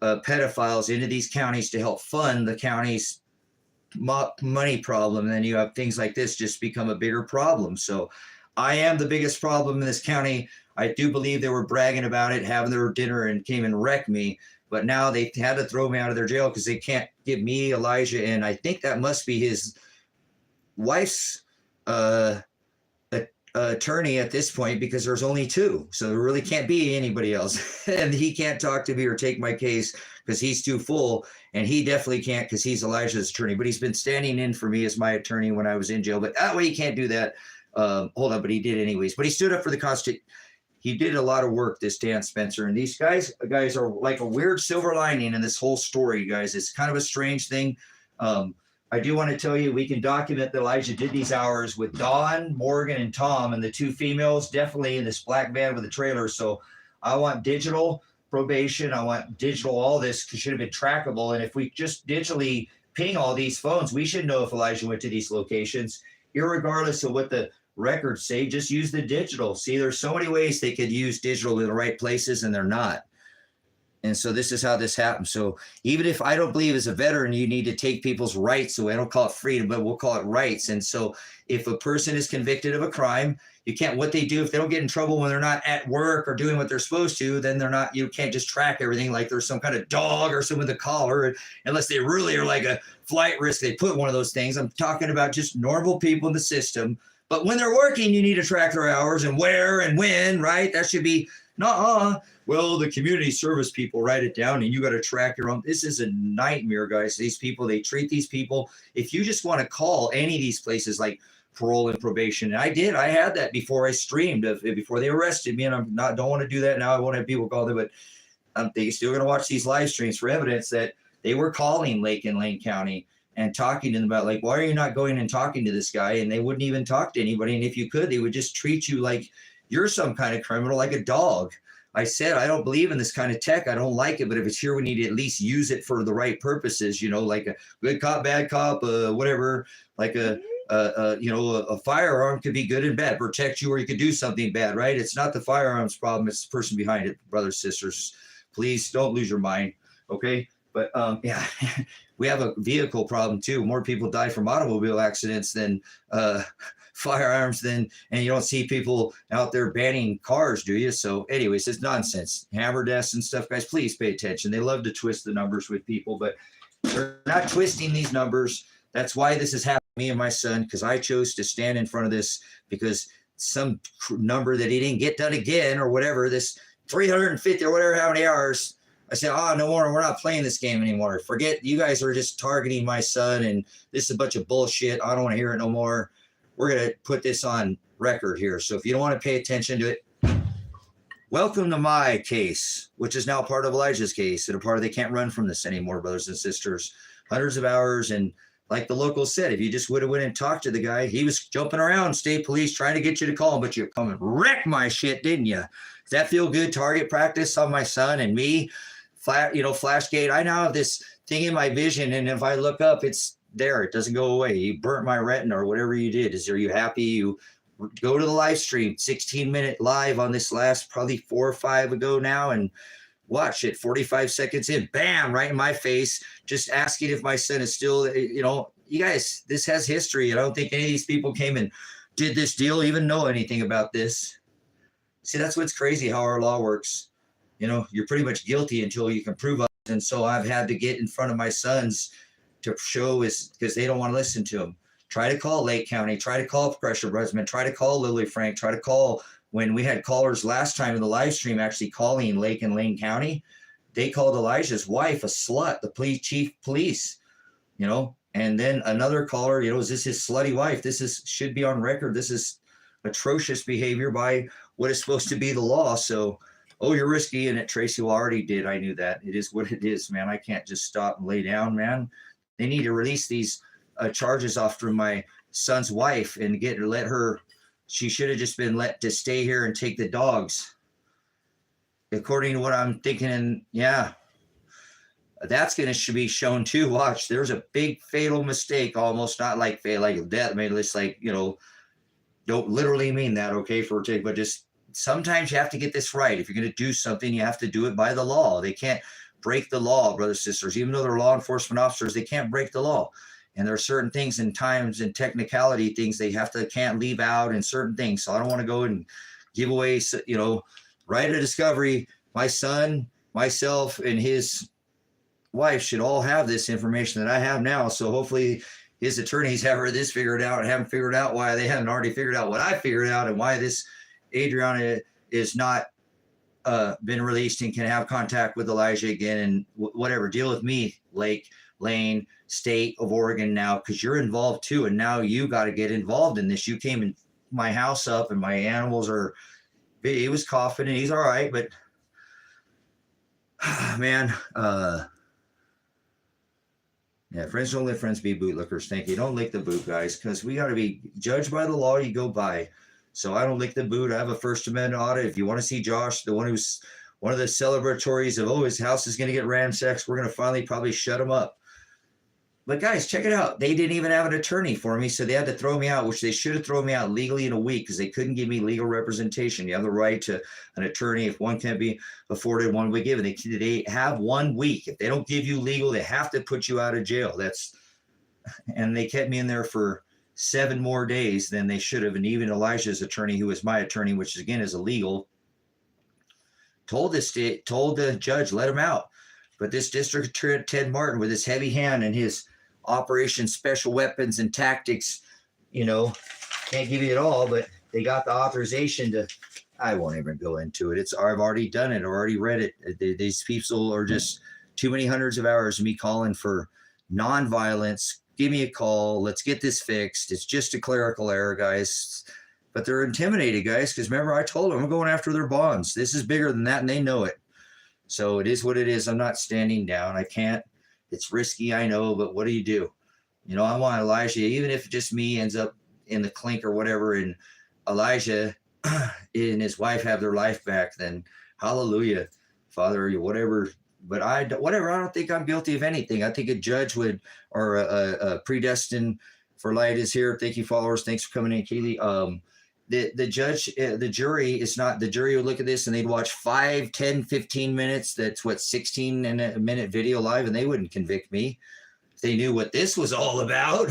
pedophiles into these counties to help fund the county's money problem. And then you have things like this just become a bigger problem. So I am the biggest problem in this county. I do believe they were bragging about it, having their dinner, and came and wrecked me. But now they had to throw me out of their jail because they can't give me Elijah. And I think that must be his wife's attorney at this point, because there's only two. So there really can't be anybody else. And he can't talk to me or take my case because he's too full. And he definitely can't because he's Elijah's attorney. But he's been standing in for me as my attorney when I was in jail. But that way he can't do that. Hold on, but he did anyways. But he stood up for the Constitution. He did a lot of work, this Dan Spencer. And these guys are like a weird silver lining in this whole story, guys. It's kind of a strange thing. I do want to tell you, we can document that Elijah did these hours with Dawn, Morgan, and Tom, and the two females, definitely in this black van with a trailer. So I want digital probation. I want digital all this, because it should have been trackable. And if we just digitally ping all these phones, we should know if Elijah went to these locations, irregardless of what the records say. Just use the digital. See, there's so many ways they could use digital in the right places, and they're not. And so this is how this happens. So even if I don't believe as a veteran, you need to take people's rights away. I don't call it freedom, but we'll call it rights. And so if a person is convicted of a crime, you can't, what they do, if they don't get in trouble when they're not at work or doing what they're supposed to, then they're not, you can't just track everything like there's some kind of dog or something with a collar, unless they really are like a flight risk. They put one of those things. I'm talking about just normal people in the system. But when they're working, you need to track their hours and where and when, right? That should be Nuh-uh. Well, the community service people write it down and you got to track your own. This is a nightmare, guys. These people, they treat these people. If you just want to call any of these places like parole and probation, and I had that before I streamed, before they arrested me, and don't want to do that now. I won't have people call them, but they still going to watch these live streams for evidence that they were calling Lake and Lane County and talking to them about, like, why are you not going and talking to this guy? And they wouldn't even talk to anybody. And if you could, they would just treat you like you're some kind of criminal, like a dog. I said, I don't believe in this kind of tech. I don't like it. But if it's here, we need to at least use it for the right purposes, like a good cop, bad cop, whatever, like a firearm could be good and bad, protect you, or you could do something bad, right? It's not the firearms problem. It's the person behind it, brothers, sisters. Please don't lose your mind. Okay. But yeah, we have a vehicle problem too. More people die from automobile accidents than firearms and you don't see people out there banning cars, do you? So anyways, it's nonsense. Hammer deaths and stuff, guys, please pay attention. They love to twist the numbers with people, but they're not twisting these numbers. That's why this is happening to me and my son, because I chose to stand in front of this because some number that he didn't get done again or whatever, this 350 or whatever, how many hours. I said, no more. We're not playing this game anymore. Forget, you guys are just targeting my son, and this is a bunch of bullshit. I don't want to hear it no more. We're going to put this on record here. So if you don't want to pay attention to it, welcome to my case, which is now part of Elijah's case, and a part of, they can't run from this anymore, brothers and sisters. Hundreds of hours, and like the locals said, if you just would have went and talked to the guy, he was jumping around, state police trying to get you to call him, but you come and wreck my shit, didn't you? Does that feel good? Target practice on my son and me. Flashgate. I now have this thing in my vision, and if I look up, it's there. It doesn't go away. You burnt my retina or whatever you did. Are you happy? You go to the live stream, 16-minute live on this last probably 4 or 5 ago now, and watch it. 45 seconds in, bam, right in my face, just asking if my son is still, you guys, this has history. I don't think any of these people came and did this deal, even know anything about this. See, that's what's crazy, how our law works. You're pretty much guilty until you can prove it. And so I've had to get in front of my sons to show, is because they don't want to listen to them. Try to call Lake County, try to call Pressure Brusman, try to call Lily Frank, try to call, when we had callers last time in the live stream actually calling Lake and Lane County, they called Elijah's wife a slut, the chief police, and then another caller, is this his slutty wife? This should be on record. This is atrocious behavior by what is supposed to be the law. So, you're risky in it, Tracy. Well, I already did. I knew that. It is what it is, man. I can't just stop and lay down, man. They need to release these charges off from my son's wife and let her. She should have just been let to stay here and take the dogs, according to what I'm thinking. And yeah, that's going to be shown too. Watch, there's a big fatal mistake, almost not like death. I mean, it's like, don't literally mean that, okay, but just sometimes you have to get this right. If you're going to do something, you have to do it by the law. They can't break the law, brothers and sisters. Even though they're law enforcement officers, they can't break the law. And there are certain things and times and technicality things they can't leave out, and certain things. So I don't want to go and give away, right of discovery. My son, myself, and his wife should all have this information that I have now. So hopefully his attorneys have this figured out and haven't figured out why they haven't already figured out what I figured out, and why this Adriana is not been released and can have contact with Elijah again, and whatever. Deal with me, Lake, Lane, State of Oregon now, because you're involved too, and now you got to get involved in this. You came in my house up, and my animals are. He was coughing, and he's all right, but man, yeah, friends don't let friends be bootlickers. Thank you. Don't lick the boot, guys, because we got to be judged by the law you go by. So I don't lick the boot. I have a First Amendment audit. If you want to see Josh, the one who's one of the celebratories of, his house is going to get ransacked, we're going to finally probably shut him up. But guys, check it out. They didn't even have an attorney for me, so they had to throw me out, which they should have thrown me out legally in a week, because they couldn't give me legal representation. You have the right to an attorney. If one can't be afforded, one will be given. They have 1 week. If they don't give you legal, they have to put you out of jail. And they kept me in there for 7 more days than they should have. And even Elijah's attorney, who was my attorney, which again is illegal, told the judge, let him out. But this district attorney, Ted Martin, with his heavy hand and his Operation Special Weapons and Tactics, can't give you it all, but they got the authorization to I won't even go into it. I've already done it. I've already read it. These people are just too many hundreds of hours of me calling for nonviolence. Give me a call. Let's get this fixed. It's just a clerical error, guys. But they're intimidated, guys, because remember I told them I'm going after their bonds. This is bigger than that, and they know it. So it is what it is. I'm not standing down. I can't. It's risky, I know, but what do you do? You know, I want Elijah, even if just me ends up in the clink or whatever, and Elijah and his wife have their life back, then hallelujah, Father, whatever. But I don't think I'm guilty of anything. I think a judge would, or a predestined for light is here. Thank you, followers. Thanks for coming in, Keely. The judge, the jury is not, the jury would look at this and they'd watch 5, 10, 15 minutes. That's what, 16 and a minute video live, and they wouldn't convict me. If they knew what this was all about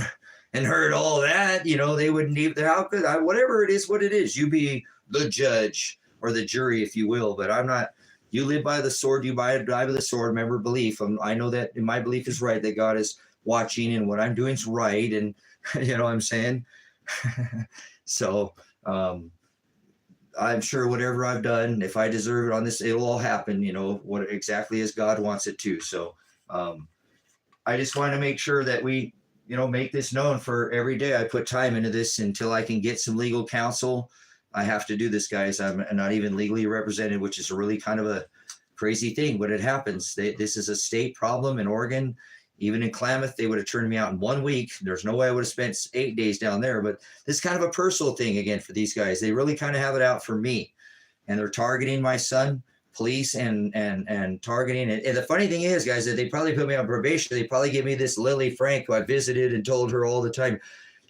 and heard all that, you know, they wouldn't even, how could I, whatever it is, what it is, you be the judge or the jury, if you will, but I'm not. You live by the sword, you die by the sword. Remember, belief. I know that my belief is right, that God is watching and what I'm doing is right. And you know what I'm saying? So I'm sure whatever I've done, if I deserve it on this, it'll all happen, you know, what exactly as God wants it to. So I just want to make sure that we, you know, make this known for every day. I put time into this until I can get some legal counsel. I have to do this, guys. I'm not even legally represented, which is a really kind of a crazy thing, but it happens. This is a state problem in Oregon. Even in Klamath, they would have turned me out in 1 week. There's no way I would have spent 8 days down there, but this is kind of a personal thing again for these guys. They really kind of have it out for me, and they're targeting my son, police, and targeting it. And the funny thing is, guys, that they probably put me on probation. They probably give me this Lily Frank, who I visited and told her all the time,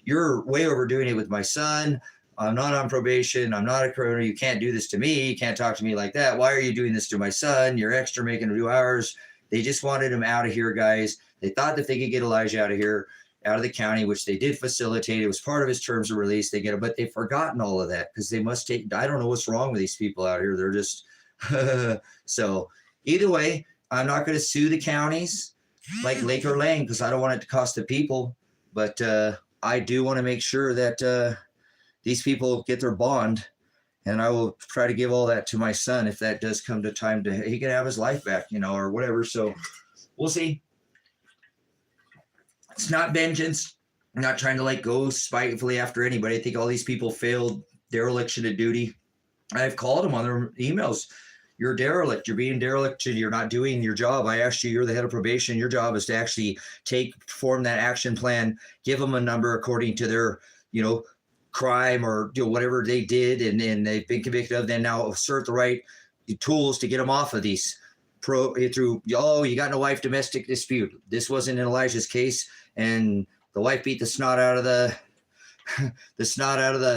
you're way overdoing it with my son. I'm not on probation. I'm not a criminal. You can't do this to me. You can't talk to me like that. Why are you doing this to my son? You're extra making him do hours. They just wanted him out of here, guys. They thought that they could get Elijah out of here, out of the county, which they did facilitate. It was part of his terms of release. They get it, but they've forgotten all of that because they must take, I don't know what's wrong with these people out here. They're just, so either way, I'm not going to sue the counties like Lake or Lane because I don't want it to cost the people. But I do want to make sure that these people get their bond, and I will try to give all that to my son if that does come to time to, he can have his life back, you know, or whatever. So we'll see. It's not vengeance. I'm not trying to like go spitefully after anybody. I think all these people failed dereliction of duty. I've called them on their emails. You're derelict. You're being derelict. You're not doing your job. I asked you, you're the head of probation. Your job is to actually form that action plan, give them a number according to their, you know, crime or whatever they did, and they've been convicted of, then now assert the right tools to get them off of these through, you got in a wife domestic dispute. This wasn't in Elijah's case, and the wife beat the snot out of the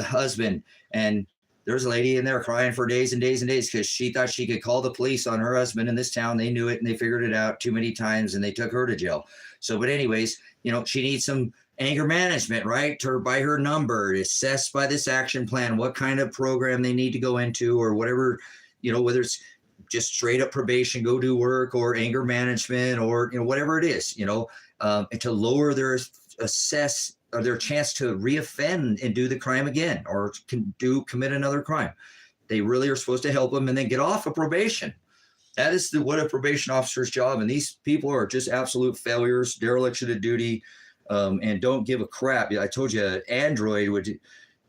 husband, and there's a lady in there crying for days and days and days because she thought she could call the police on her husband in this town. They knew it and they figured it out too many times, and they took her to jail. So, but anyways, you know, she needs some anger management, right? By her number, assessed by this action plan, what kind of program they need to go into, or whatever, you know, whether it's just straight up probation, go do work, or anger management, or, you know, whatever it is, you know, and to lower their their chance to reoffend and do the crime again, or commit another crime. They really are supposed to help them and then get off of probation. That is what a probation officer's job. And these people are just absolute failures, dereliction of duty. And don't give a crap. I told you, Android would.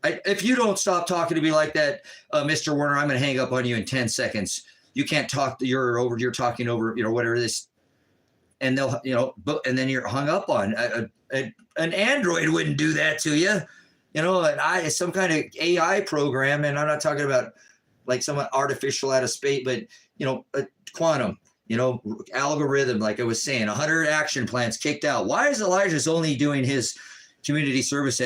If you don't stop talking to me like that, Mr. Werner, I'm going to hang up on you in 10 seconds. You can't talk. You're talking over, you know, whatever this, and they'll, you know, and then you're hung up on. An Android wouldn't do that to you, you know. And some kind of AI program, and I'm not talking about like some artificial out of space, but you know, quantum. You know, algorithm, like I was saying, 100 action plans kicked out. Why is Elijah's only doing his community service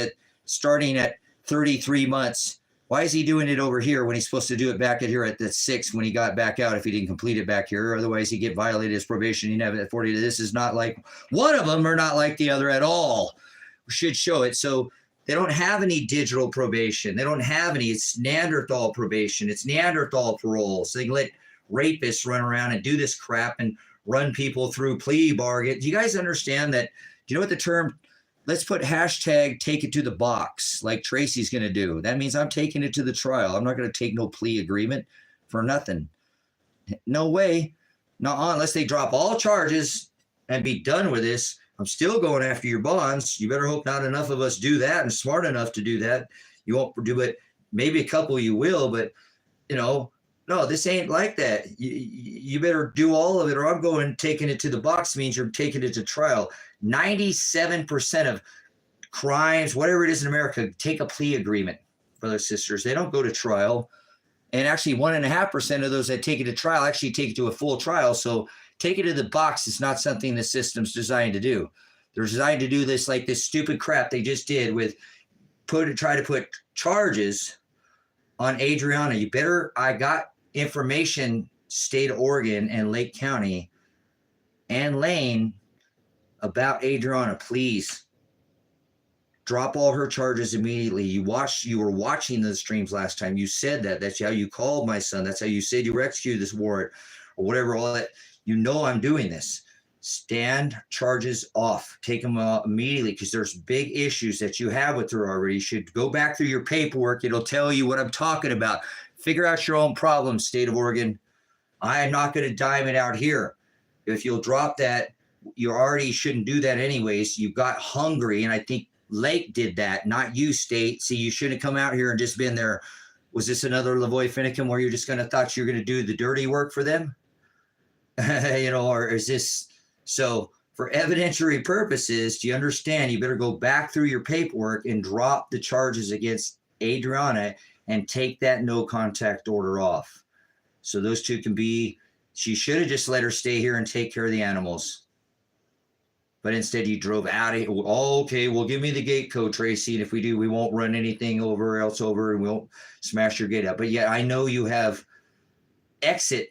starting at 33 months? Why is he doing it over here when he's supposed to do it back at here at the 6 when he got back out if he didn't complete it back here? Otherwise, he get violated his probation. He'd have it at 40. This is not like, one of them are not like the other at all. We should show it. So they don't have any digital probation. They don't have any. It's Neanderthal probation. It's Neanderthal parole. So they can let rapists run around and do this crap and run people through plea bargains. Do you guys understand that? Do you know what the term let's put hashtag take it to the box like Tracy's going to do. That means I'm taking it to the trial. I'm not going to take no plea agreement for nothing. No way. Not unless they drop all charges and be done with this. I'm still going after your bonds. You better hope not enough of us do that and smart enough to do that. You won't do it. Maybe a couple you will, but no, this ain't like that. You better do all of it, or I'm going taking it to the box means you're taking it to trial. 97% of crimes, whatever it is in America, take a plea agreement, brothers, sisters. They don't go to trial. And actually 1.5% of those that take it to trial actually take it to a full trial. So take it to the box is not something the system's designed to do. They're designed to do this like this stupid crap they just did with try to put charges on Adriana. I got information, state of Oregon and Lake County and Lane about Adriana. Please drop all her charges immediately. You were watching the streams last time. You said that. That's how you called my son. That's how you said you were executed this warrant or whatever. All that. I'm doing this. Stand charges off. Take them immediately because there's big issues that you have with her already. You should go back through your paperwork. It'll tell you what I'm talking about. Figure out your own problems, state of Oregon. I am not going to dime it out here. If you'll drop that, you already shouldn't do that anyways. You got hungry, and I think Lake did that, not you, state. See, you shouldn't come out here and just been there. Was this another Lavoy Finicum where you're just going to thought you're going to do the dirty work for them? Or is this... So for evidentiary purposes, do you understand? You better go back through your paperwork and drop the charges against Adriana and take that no contact order off. So those two can be, she should have just let her stay here and take care of the animals. But instead you drove out of here. Oh, okay, well, give me the gate code, Tracy. And if we do, we won't run anything over else over and we won't smash your gate up. But yeah, I know you have exit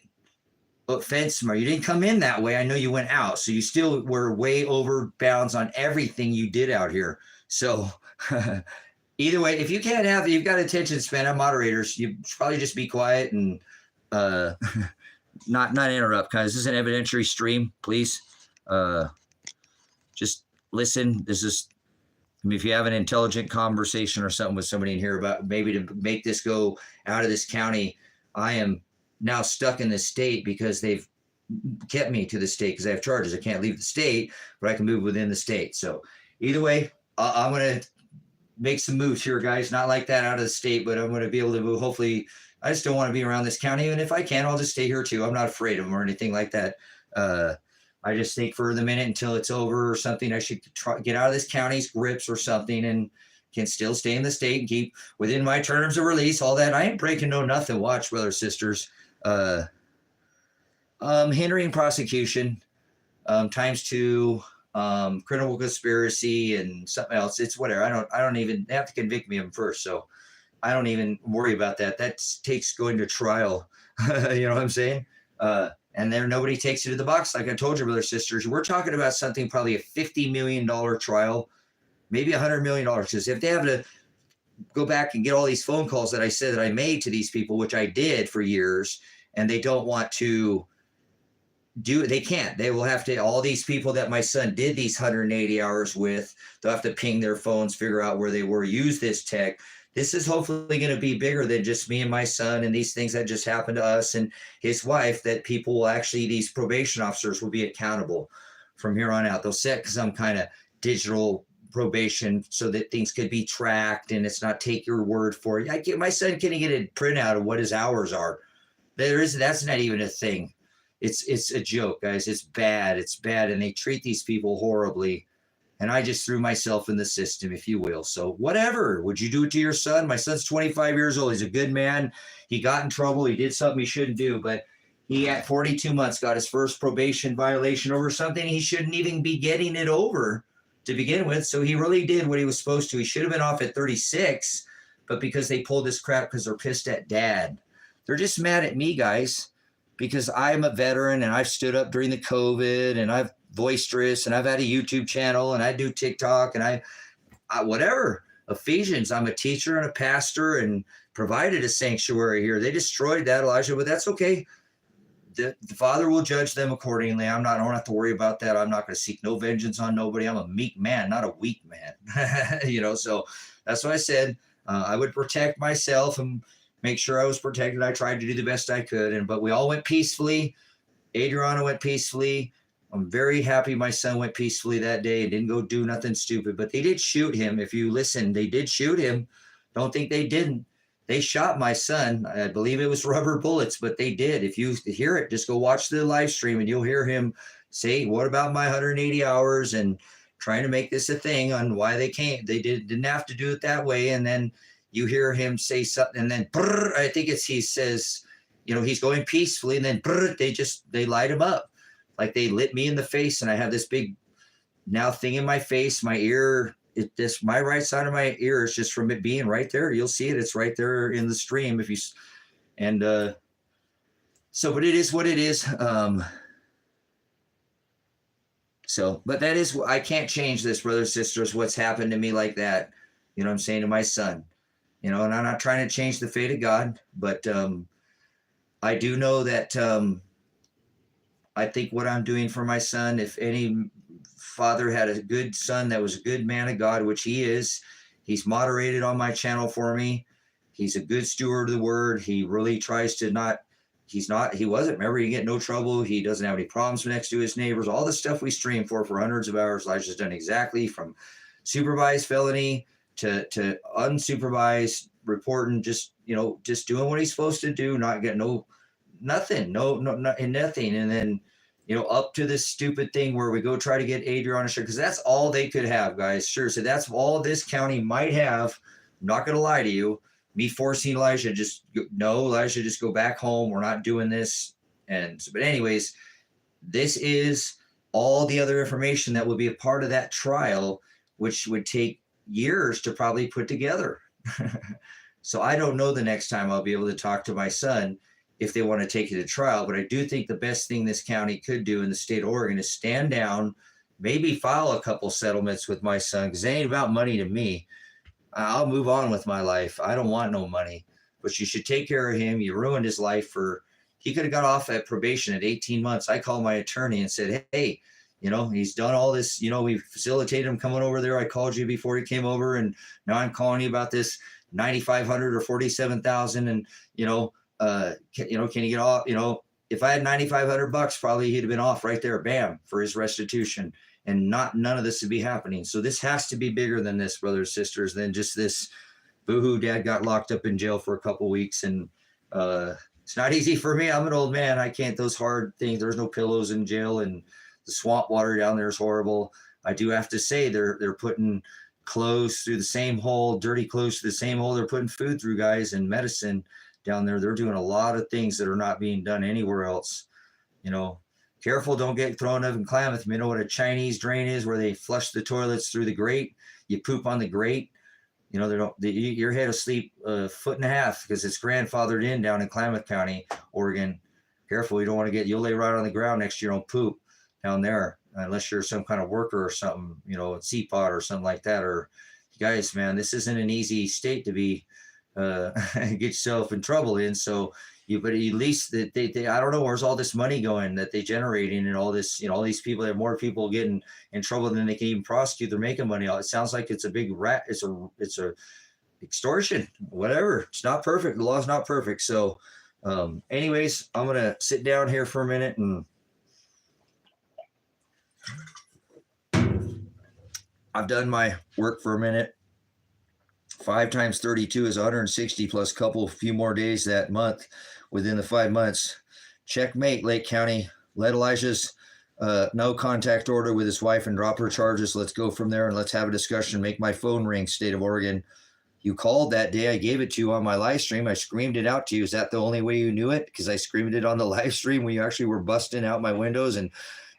fence. You didn't come in that way. I know you went out. So you still were way over bounds on everything you did out here. So either way, if you can't have, you've got attention span on moderators, you should probably just be quiet and not interrupt, guys. This is an evidentiary stream, please. Just listen. If you have an intelligent conversation or something with somebody in here about maybe to make this go out of this county, I am now stuck in this state because they've kept me to the state because I have charges. I can't leave the state, but I can move within the state. So either way, I'm going to make some moves here, guys. Not like that out of the state, but I'm going to be able to move. Hopefully, I just don't want to be around this county. And if I can, I'll just stay here too. I'm not afraid of them or anything like that. I just think for the minute until it's over or something, I should try get out of this county's grips or something and can still stay in the state and keep within my terms of release, all that. I ain't breaking no nothing. Watch, brothers, sisters. Hindering prosecution, ×2, criminal conspiracy and something else. It's whatever. I don't even they have to convict me of them first. So I don't even worry about that. That takes going to trial. You know what I'm saying? And there nobody takes it to the box. Like I told you, brothers, sisters, we're talking about something probably a $50 million trial, maybe $100 million. Because if they have to go back and get all these phone calls that I said that I made to these people, which I did for years, and they don't want to do it, they can't. They will have to, all these people that my son did these 180 hours with, they'll have to ping their phones, figure out where they were, use this tech. This is hopefully going to be bigger than just me and my son and these things that just happened to us and his wife, that people will actually, these probation officers will be accountable from here on out. They'll set some kind of digital probation so that things could be tracked and it's not take your word for it. My son can't get a printout of what his hours are. That's not even a thing. It's a joke, guys. It's bad. It's bad. And they treat these people horribly. And I just threw myself in the system, if you will. So whatever. Would you do it to your son? My son's 25 years old. He's a good man. He got in trouble. He did something he shouldn't do. But he at 42 months got his first probation violation over something he shouldn't even be getting it over to begin with. So he really did what he was supposed to. He should have been off at 36. But because they pulled this crap because they're pissed at dad. They're just mad at me, guys, because I'm a veteran and I've stood up during the COVID and I've boisterous and I've had a YouTube channel and I do TikTok and I whatever. Ephesians, I'm a teacher and a pastor and provided a sanctuary here. They destroyed that, Elijah, but that's okay. the Father will judge them accordingly. I don't have to worry about that. I'm not going to seek no vengeance on nobody. I'm a meek man, not a weak man. So that's what I said. I would protect myself and make sure I was protected. I tried to do the best I could, but we all went peacefully. Adriana went peacefully. I'm very happy my son went peacefully that day and didn't go do nothing stupid, but they did shoot him. If you listen, they did shoot him. Don't think they didn't. They shot my son. I believe it was rubber bullets, but they did. If you hear it, just go watch the live stream and you'll hear him say, what about my 180 hours, and trying to make this a thing on why they can't. They didn't have to do it that way. And then you hear him say something, and then I think he says, he's going peacefully, and then they light him up. Like they lit me in the face, and I have this big now thing in my face, my ear. My right side of my ear is just from it being right there. You'll see it. It's right there in the stream. But it is what it is. But that is, I can't change this, brothers, sisters, what's happened to me like that. What I'm saying, to my son, and I'm not trying to change the fate of God, but I do know that I think what I'm doing for my son, if any father had a good son that was a good man of God, which he is, he's moderated on my channel for me. He's a good steward of the word. He really tries to he wasn't, remember, he get no trouble. He doesn't have any problems next to his neighbors. All the stuff we stream for hundreds of hours, Elijah's done exactly from supervised felony to unsupervised reporting, just doing what he's supposed to do, not getting nothing. And then, up to this stupid thing where we go try to get Adriana, because that's all they could have, guys. Sure. So that's all this county might have. I'm not going to lie to you. Me forcing Elijah, just go back home. We're not doing this. But anyways, this is all the other information that would be a part of that trial, which would take years to probably put together. So I don't know the next time I'll be able to talk to my son if they want to take it to trial. But I do think the best thing this county could do in the state of Oregon is stand down, maybe file a couple settlements with my son, because it ain't about money to me. I'll move on with my life. I don't want no money, but you should take care of him. You ruined his life. He could have got off at probation at 18 months. I called my attorney and said, hey, he's done all this, we facilitated him coming over there. I called you before he came over, and now I'm calling you about this 9,500 or 47,000. And, can you get off? If I had 9,500 bucks, probably he'd have been off right there, bam, for his restitution, and none of this would be happening. So this has to be bigger than this, brothers, sisters, than just this boohoo dad got locked up in jail for a couple weeks. And it's not easy for me. I'm an old man. I can't, those hard things. There's no pillows in jail, and the swamp water down there is horrible. I do have to say they're putting clothes through the same hole, dirty clothes through the same hole they're putting food through, guys, and medicine down there. They're doing a lot of things that are not being done anywhere else. Careful, don't get thrown up in Klamath. You know what a Chinese drain is, where they flush the toilets through the grate? You poop on the grate. Your head will sleep a foot and a half because it's grandfathered in down in Klamath County, Oregon. Careful, you don't want to you'll lay right on the ground next to your own poop down there, unless you're some kind of worker or something, a CPOT or something like that. Or, guys, man, this isn't an easy state to be get yourself in trouble in. So but at least they I don't know, where's all this money going that they generating, and all this, all these people, there are more people getting in trouble than they can even prosecute. They're making money. It sounds like it's a big rat. It's a extortion, whatever. It's not perfect. The law's not perfect. So anyways, I'm going to sit down here for a minute, and I've done my work for a minute. 5 times 32 is 160 plus a few more days that month within the 5 months. Checkmate, Lake County. Let Elijah's no contact order with his wife and drop her charges. Let's go from there, and let's have a discussion. Make my phone ring, state of Oregon. You called that day. I gave it to you on my live stream. I screamed it out to you. Is that the only way you knew it? Because I screamed it on the live stream when you actually were busting out my windows and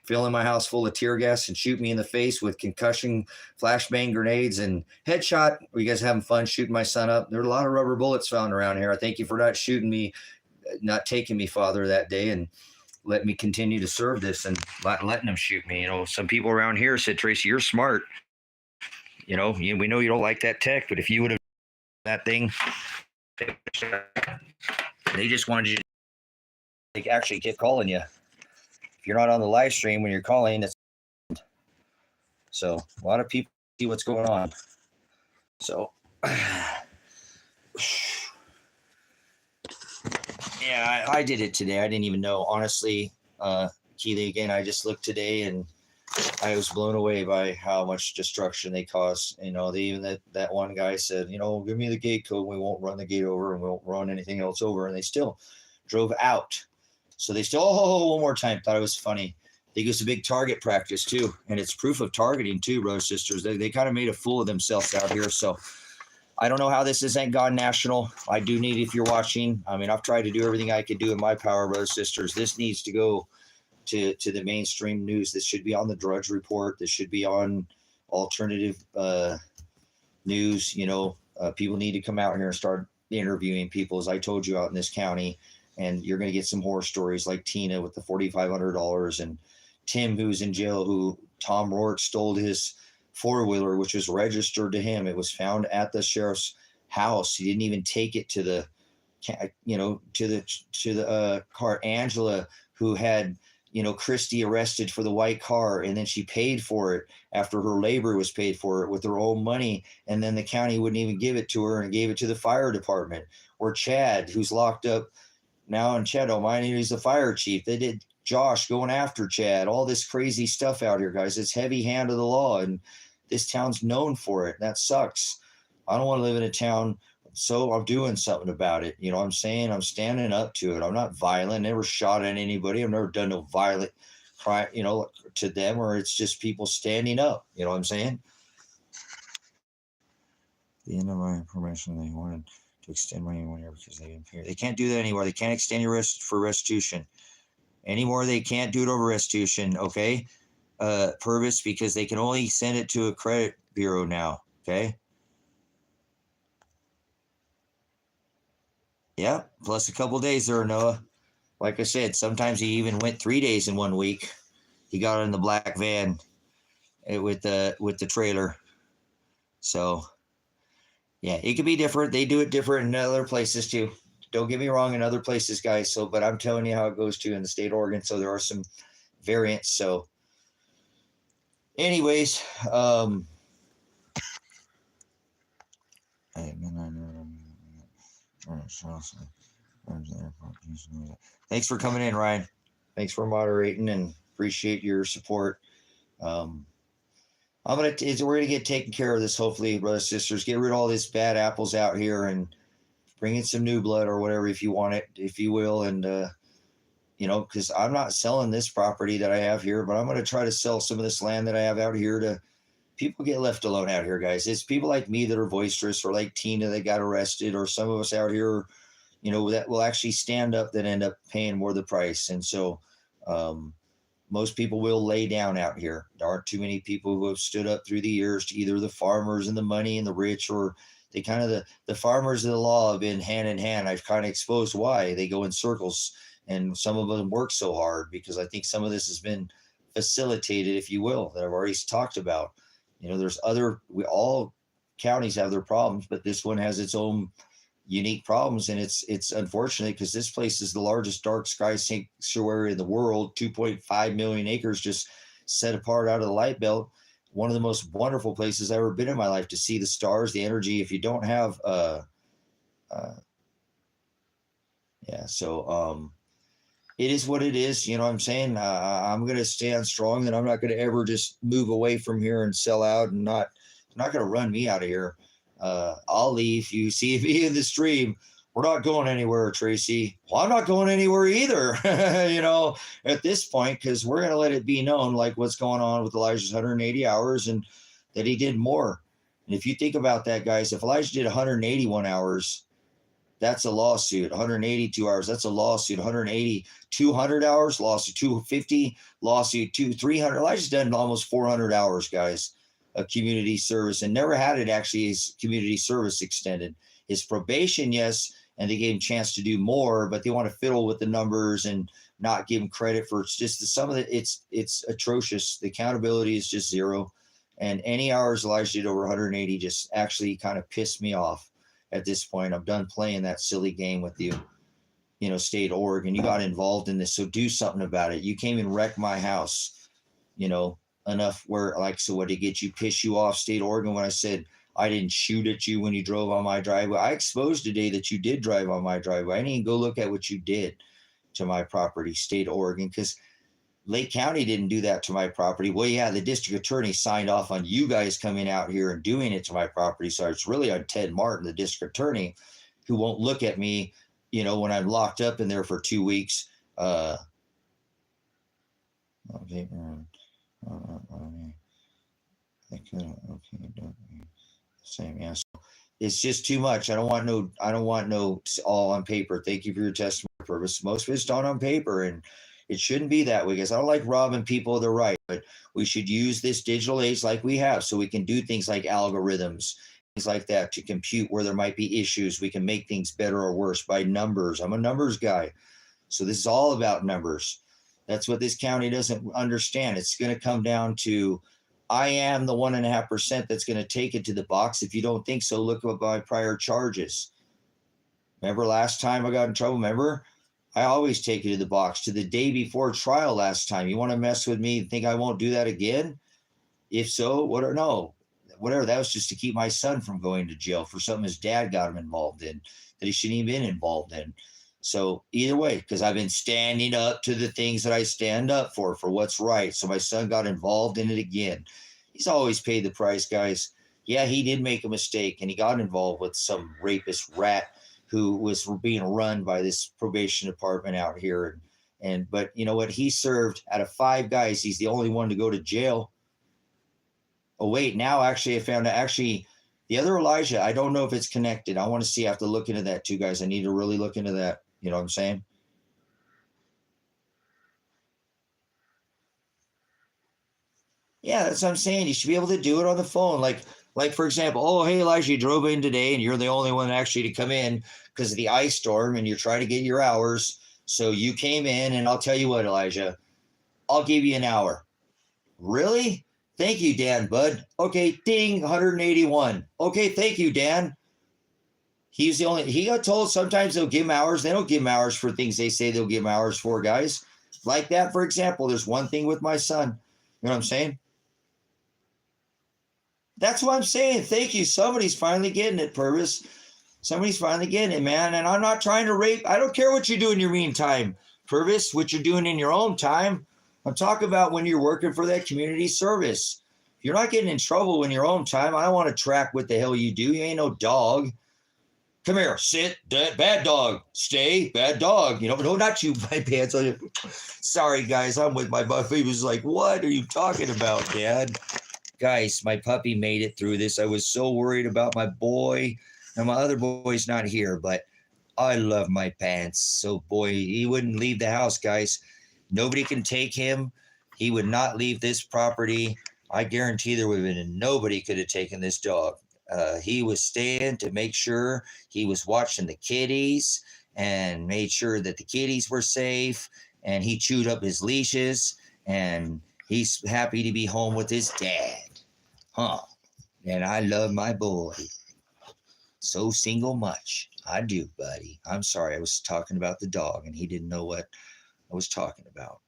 filling my house full of tear gas and shoot me in the face with concussion, flashbang grenades, and headshot. Were you guys having fun shooting my son up? There are a lot of rubber bullets found around here. I thank you for not shooting me, not taking me, Father, that day, and let me continue to serve this and letting them shoot me. Some people around here said, Tracy, you're smart. We know you don't like that tech, but if you would have that thing, they just wanted you to they actually keep calling you. If you're not on the live stream when you're calling, it's so a lot of people see what's going on. So yeah, I did it today. I didn't even know, honestly. Keely, again, I just looked today and I was blown away by how much destruction they caused. You know, that one guy said, you know, give me the gate code. We won't run the gate over and we won't run anything else over. And they still drove out. So they still, one more time, thought it was funny. They use a big target practice too. And it's proof of targeting too, brothers, sisters. They kind of made a fool of themselves out here. So I don't know how this hasn't gone national. I do need, if you're watching, I mean, I've tried to do everything I could do in my power, brothers, sisters. This needs to go to the mainstream news. This should be on the Drudge Report. This should be on alternative news. You know, people need to come out here and start interviewing people, as I told you, out in this county. And you're going to get some horror stories like Tina with the $4,500 and Tim, who's in jail, who Tom Rourke stole his four-wheeler, which was registered to him. It was found at the sheriff's house. He didn't even take it to the, you know, to the car. Angela, who had, you know, Christy arrested for the white car, and then she paid for it after her labor was paid for it with her own money, and then the county wouldn't even give it to her and gave it to the fire department. Or Chad, who's locked up now in Chad, he's the fire chief. They did Josh going after Chad, all this crazy stuff out here, guys. It's heavy hand of the law, and this town's known for it. That sucks. I don't want to live in a town, so I'm doing something about it. You know what I'm saying? I'm standing up to it. I'm not violent, never shot at anybody. I've never done no violent crime, you know, to them, or it's just people standing up. You know what I'm saying? The end of my permission, they wanted to extend my 1 year because they didn't pay. They can't do that anymore. They can't extend your for restitution anymore. They can't do it over restitution. Okay. Purvis, because they can only send it to a credit bureau now. Okay. Yeah. Plus a couple days there, Noah. Like I said, sometimes he even went 3 days in 1 week. He got in the black van with the trailer. So yeah, it could be different. They do it different in other places too. Don't get me wrong, in other places, guys. So, but I'm telling you how it goes too in the state of Oregon. So there are some variants. So anyways, thanks for coming in, Ryan. Thanks for moderating and appreciate your support. We're gonna get taken care of this, hopefully, brothers and sisters. Get rid of all these bad apples out here and bring in some new blood or whatever, if you want it, if you will. And you know, because I'm not selling this property that I have here, but I'm gonna try to sell some of this land that I have out here to people. Get left alone out here, guys. It's people like me that are boisterous, or like Tina that got arrested, or some of us out here, you know, that will actually stand up that end up paying more the price. And so most people will lay down out here. There aren't too many people who have stood up through the years to either the farmers and the money and the rich, or they kind of the farmers of the law have been hand in hand. I've kind of exposed why they go in circles, and some of them work so hard because I think some of this has been facilitated, if you will, that I've already talked about. You know, there's all counties have their problems, but this one has its own unique problems. And it's unfortunate because this place is the largest dark sky sanctuary in the world, 2.5 million acres just set apart out of the light belt. One of the most wonderful places I've ever been in my life, to see the stars, the energy. If you don't have, it is what it is. You know what I'm saying? I'm going to stand strong, and I'm not going to ever just move away from here and sell out, and not going to run me out of here. I'll leave. You see me in the stream. We're not going anywhere, Tracy. Well, I'm not going anywhere either, you know, at this point, because we're going to let it be known, like what's going on with Elijah's 180 hours, and that he did more. And if you think about that, guys, if Elijah did 181 hours, that's a lawsuit. 182 hours, that's a lawsuit. 180, 200 hours, lawsuit. 250, lawsuit. 300. Elijah's done almost 400 hours, guys, of community service, and never had it actually his community service extended. His probation, yes, and they gave him a chance to do more, but they want to fiddle with the numbers and not give him credit for some of it. It's atrocious. The accountability is just zero. And any hours Elijah did over 180 just actually kind of pissed me off at this point. I'm done playing that silly game with you. state of Oregon. You got involved in this, so do something about it. You came and wrecked my house, enough where so what, to get you, piss you off, state of Oregon, when I said I didn't shoot at you when you drove on my driveway. I exposed today that you did drive on my driveway. I need to go look at what you did to my property, state of Oregon, because Lake County didn't do that to my property. Well, yeah, the district attorney signed off on you guys coming out here and doing it to my property. So it's really on Ted Martin, the district attorney, who won't look at me, when I'm locked up in there for 2 weeks. Okay. Same. Yeah. So it's just too much. I don't want no all on paper. Thank you for your testimony purpose. Most of it's done on paper, and it shouldn't be that way, because I don't like robbing people of their right, but we should use this digital age like we have, so we can do things like algorithms, things like that, to compute where there might be issues. We can make things better or worse by numbers. I'm a numbers guy. So this is all about numbers. That's what this county doesn't understand. It's going to come down to, I am the 1.5% that's going to take it to the box. If you don't think so, look at my prior charges. Remember last time I got in trouble? Remember? I always take you to the box, to the day before trial last time. You want to mess with me and think I won't do that again? If so, whatever. That was just to keep my son from going to jail for something his dad got him involved in that he shouldn't even been involved in. So either way, because I've been standing up to the things that I stand up for what's right. So my son got involved in it again. He's always paid the price, guys. Yeah, he did make a mistake, and he got involved with some rapist rat who was being run by this probation department out here. But you know what? He served, out of 5 guys, he's the only one to go to jail. Oh, wait, now actually I found out, the other Elijah, I don't know if it's connected. I want to see, I have to look into that too, guys. I need to really look into that. You know what I'm saying? Yeah, that's what I'm saying. You should be able to do it on the phone. Like for example, oh, hey, Elijah, you drove in today and you're the only one actually to come in because of the ice storm and you're trying to get your hours. So you came in, and I'll tell you what, Elijah, I'll give you an hour. Really? Thank you, Dan, bud. Okay, ding, 181. Okay, thank you, Dan. He got told sometimes they'll give him hours. They don't give him hours for things they say they'll give him hours for, guys. Like that, for example, there's one thing with my son. You know what I'm saying? That's what I'm saying. Thank you. Somebody's finally getting it, Purvis. Somebody's finally getting it, man. And I'm not trying to rape. I don't care what you do in your meantime, Purvis, what you're doing in your own time. I'm talking about when you're working for that community service. If you're not getting in trouble in your own time, I don't want to track what the hell you do. You ain't no dog. Come here, sit, bad dog, stay, bad dog. No, not you, my pants on you. Sorry, guys, I'm with my puppy. He was like, what are you talking about, Dad? Guys, my puppy made it through this. I was so worried about my boy. Now, my other boy's not here, but I love my pants. So, boy, he wouldn't leave the house, guys. Nobody can take him. He would not leave this property. I guarantee there would have been nobody could have taken this dog. He was staying to make sure he was watching the kitties and made sure that the kitties were safe. And he chewed up his leashes, and he's happy to be home with his dad. Huh. And I love my boy so single much. I do, buddy. I'm sorry. I was talking about the dog, and he didn't know what I was talking about.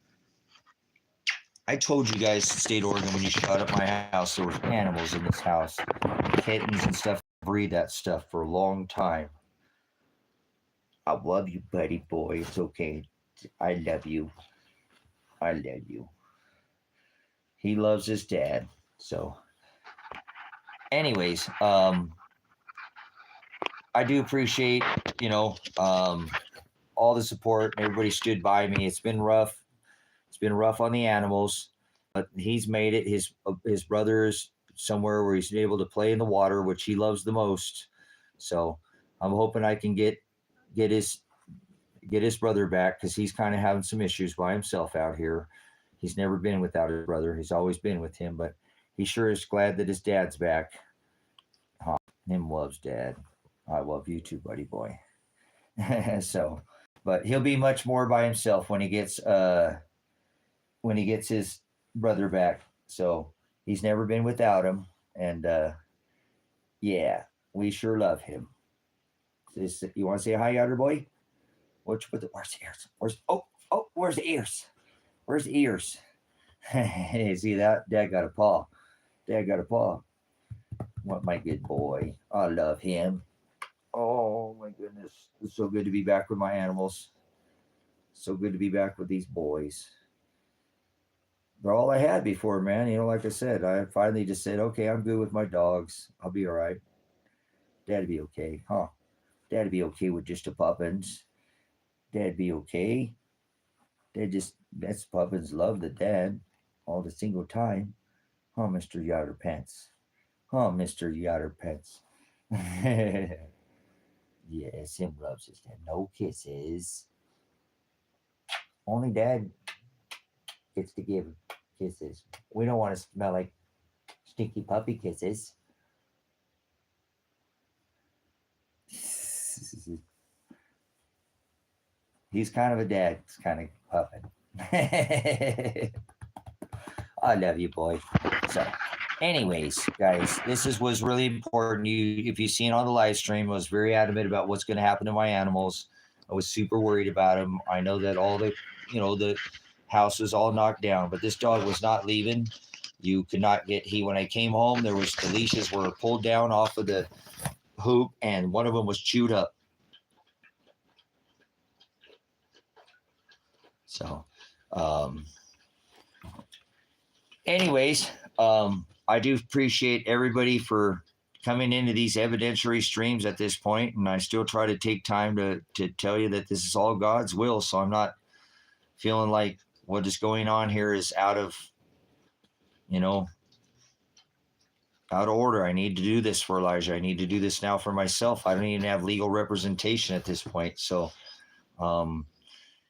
I told you guys in state Oregon, when you shot up my house, there were animals in this house, kittens and stuff. Breed that stuff for a long time. I love you, buddy boy. It's okay. I love you. I love you. He loves his dad. So, anyways, I do appreciate, all the support. Everybody stood by me. It's been rough. It's been rough on the animals, but he's made it. His brother is somewhere where he's able to play in the water, which he loves the most. So I'm hoping I can get his brother back, because he's kind of having some issues by himself out here. He's never been without his brother. He's always been with him, but he sure is glad that his dad's back. Him loves dad. I love you too, buddy boy. So, but he'll be much more by himself when he gets his brother back. So he's never been without him, and yeah, we sure love him. You want to say hi, Outer boy? Where's the ears? Where's the ears? Where's the ears? See that? Dad got a paw. Dad got a paw. What my good boy. I love him. Oh my goodness. It's so good to be back with my animals. So good to be back with these boys. They're all I had before, man. You know, like I said, I finally just said, okay, I'm good with my dogs. I'll be all right. Dad'd be okay, huh? Dad'd be okay with just a puppins. Dad'd be okay. That's puppins love the dad all the single time. Huh, Mr. Yotter Pants? Huh, Mr. Yotter Pants? Yes, him loves his dad. No kisses. Only dad gets to give kisses. We don't want to smell like stinky puppy kisses. He's kind of a dad. He's kind of puppet. I love you, boy. So, anyways, guys, was really important. If you've seen on the live stream, I was very adamant about what's going to happen to my animals. I was super worried about them. I know that all the house was all knocked down, but this dog was not leaving. You could not get when I came home, the leashes were pulled down off of the hoop, and one of them was chewed up. So, anyways, I do appreciate everybody for coming into these evidentiary streams at this point, and I still try to take time to tell you that this is all God's will, so I'm not feeling like what is going on here is out of order. I need to do this for Elijah. I need to do this now for myself. I don't even have legal representation at this point, so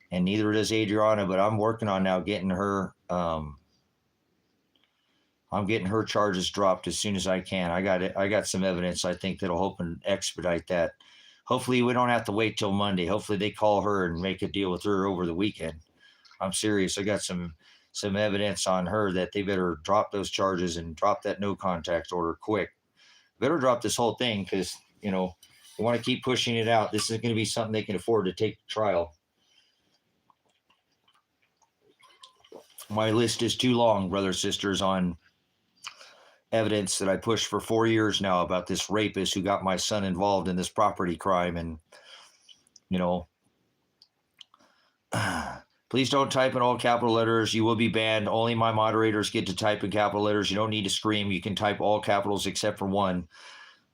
and neither does Adriana, but I'm working on now getting her I'm getting her charges dropped as soon as I can. I got some evidence I think that'll help and expedite that. Hopefully we don't have to wait till Monday. Hopefully they call her and make a deal with her over the weekend. I'm serious. I got some evidence on her that they better drop those charges and drop that no contact order quick. Better drop this whole thing because, they want to keep pushing it out. This is going to be something they can afford to take to trial. My list is too long, brothers, sisters, on evidence that I pushed for 4 years now about this rapist who got my son involved in this property crime. And, please don't type in all capital letters. You will be banned. Only my moderators get to type in capital letters. You don't need to scream. You can type all capitals except for one.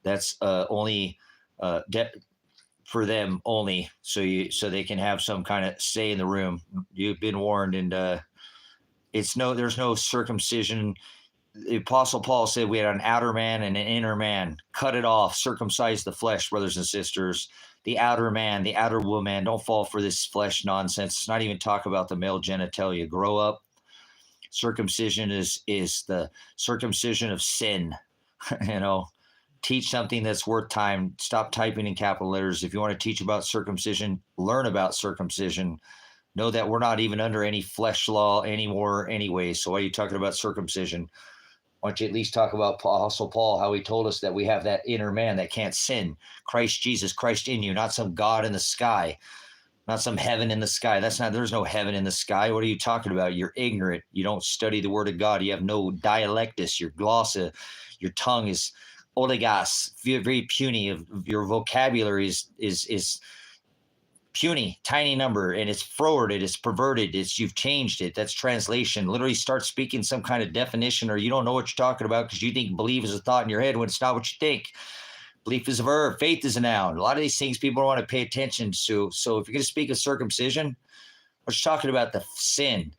That's only for them only, so they can have some kind of say in the room. You've been warned, and there's no circumcision. The Apostle Paul said we had an outer man and an inner man. Cut it off. Circumcise the flesh, brothers and sisters. The outer man, the outer woman. Don't fall for this flesh nonsense. It's not even talk about the male genitalia. Grow up. Circumcision is the circumcision of sin. Teach something that's worth time. Stop typing in capital letters. If you want to teach about circumcision, learn about circumcision. Know that we're not even under any flesh law anymore anyway. So why are you talking about circumcision? Why don't you at least talk about Apostle Paul, how he told us that we have that inner man that can't sin. Christ Jesus, Christ in you, not some God in the sky, not some heaven in the sky. There's no heaven in the sky. What are you talking about? You're ignorant. You don't study the word of God. You have no dialectus. Your glossa, your tongue is oligos, very puny. Your vocabulary is puny, tiny number, and it's forwarded, it's perverted, you've changed it. That's translation. Literally start speaking some kind of definition, or you don't know what you're talking about because you think believe is a thought in your head when it's not what you think. Belief is a verb, faith is a noun. A lot of these things people don't want to pay attention to. So if you're going to speak of circumcision, we're talking about the sin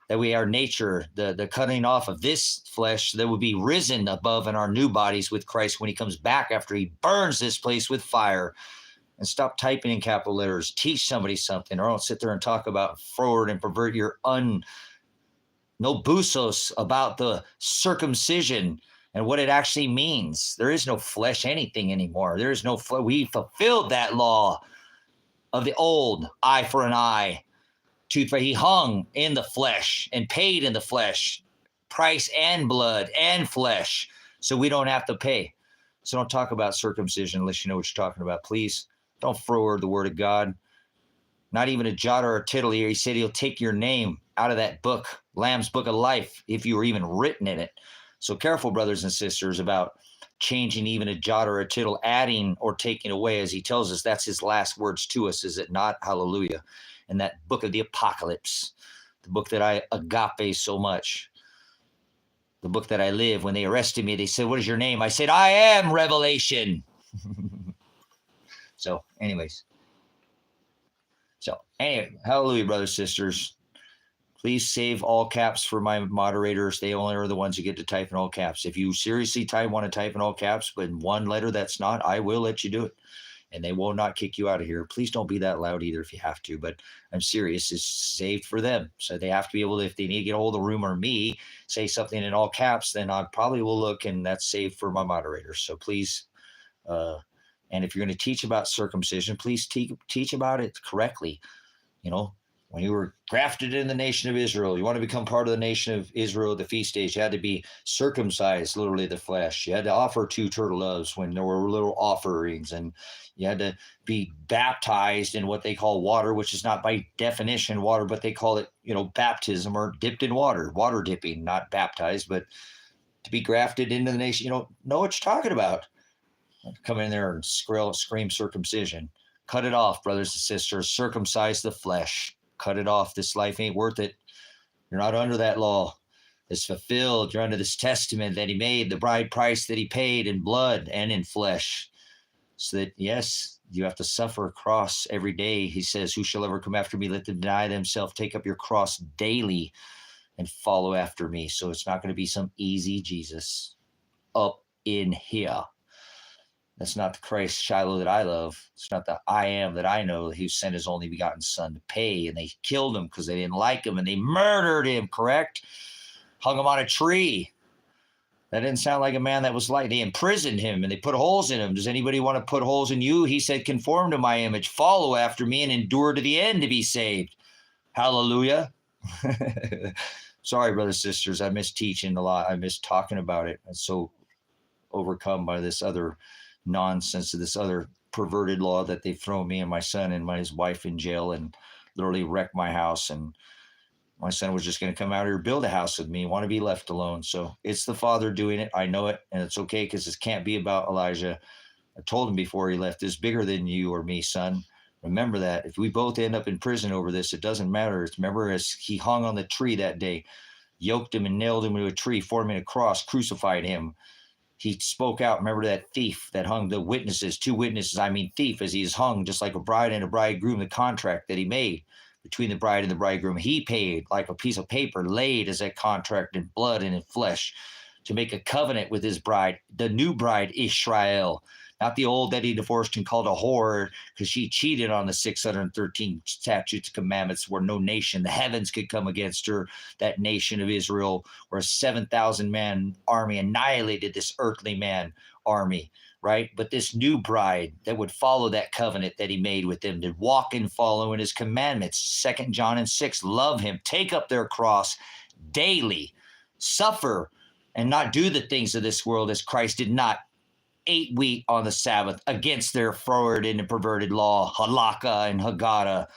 that we are nature, the cutting off of this flesh that would be risen above in our new bodies with Christ when he comes back after he burns this place with fire. And stop typing in capital letters. Teach somebody something, or don't sit there and talk about forward and pervert your no busos about the circumcision and what it actually means. There is no flesh anything anymore. There is no we fulfilled that law of the old eye for an eye, tooth for he hung in the flesh and paid in the flesh, price and blood and flesh, so we don't have to pay. So don't talk about circumcision unless you know what you're talking about, please. Don't forward the word of God. not even a jot or a tittle here. He said he'll take your name out of that book, Lamb's Book of Life, if you were even written in it. So careful, brothers and sisters, about changing even a jot or a tittle, adding or taking away, as he tells us. That's his last words to us, is it not? Hallelujah. In that book of the Apocalypse, the book that I agape so much, the book that I live. When they arrested me, they said, "What is your name?" I said, "I am Revelation." So anyways. So anyway, hallelujah, brothers, sisters. Please save all caps for my moderators. They only are the ones who get to type in all caps. If you seriously want to type in all caps, but in one letter that's not, I will let you do it. And they will not kick you out of here. Please don't be that loud either if you have to. But I'm serious. It's saved for them. So they have to be able to, if they need to get a hold of the room or me, say something in all caps, then I probably will look, and that's saved for my moderators. So please, and if you're going to teach about circumcision, please teach about it correctly. You know, when you were grafted in the nation of Israel, you want to become part of the nation of Israel at the feast days, you had to be circumcised, literally the flesh. You had to offer 2 turtle doves when there were little offerings, and you had to be baptized in what they call water, which is not by definition water, but they call it, baptism, or dipped in water dipping, not baptized, but to be grafted into the nation. You don't know what you're talking about. Come in there and scream circumcision. Cut it off, brothers and sisters. Circumcise the flesh. Cut it off. This life ain't worth it. You're not under that law. It's fulfilled. You're under this testament that he made, the bride price that he paid in blood and in flesh. So that, yes, you have to suffer a cross every day. He says, "Who shall ever come after me? Let them deny themselves, take up your cross daily and follow after me." So it's not going to be some easy Jesus up in here. That's not the Christ Shiloh that I love. It's not the I am that I know, who sent his only begotten son to pay. And they killed him because they didn't like him, and they murdered him, correct? Hung him on a tree. That didn't sound like a man that was like. They imprisoned him and they put holes in him. Does anybody want to put holes in you? He said, "Conform to my image, follow after me, and endure to the end to be saved." Hallelujah. Sorry, brothers, sisters. I miss teaching a lot. I miss talking about it. I'm so overcome by this other nonsense of this other perverted law that they've thrown me and my son and his wife in jail and literally wrecked my house. And my son was just going to come out here, build a house with me, want to be left alone. So it's the Father doing it. I know it, and it's okay, because this can't be about Elijah. I told him before he left, "It's bigger than you or me, son. Remember that. If we both end up in prison over this, it doesn't matter. Remember, as he hung on the tree that day, yoked him and nailed him to a tree, forming a cross, crucified him. He spoke out. Remember that thief that hung the witnesses, 2 witnesses, thief, as he is hung, just like a bride and a bridegroom, the contract that he made between the bride and the bridegroom. He paid like a piece of paper, laid as a contract in blood and in flesh, to make a covenant with his bride, the new bride, Israel, not the old that he divorced and called a whore because she cheated on the 613 statutes, commandments, where no nation, the heavens, could come against her. That nation of Israel, where a 7,000 man army annihilated this earthly man army, right? But this new bride that would follow that covenant that he made with them, to walk and follow in his commandments. 2 John and 6, love him, take up their cross daily, suffer, and not do the things of this world, as Christ did not. 8 wheat on the Sabbath, against their forward and perverted law, halakha and haggadah,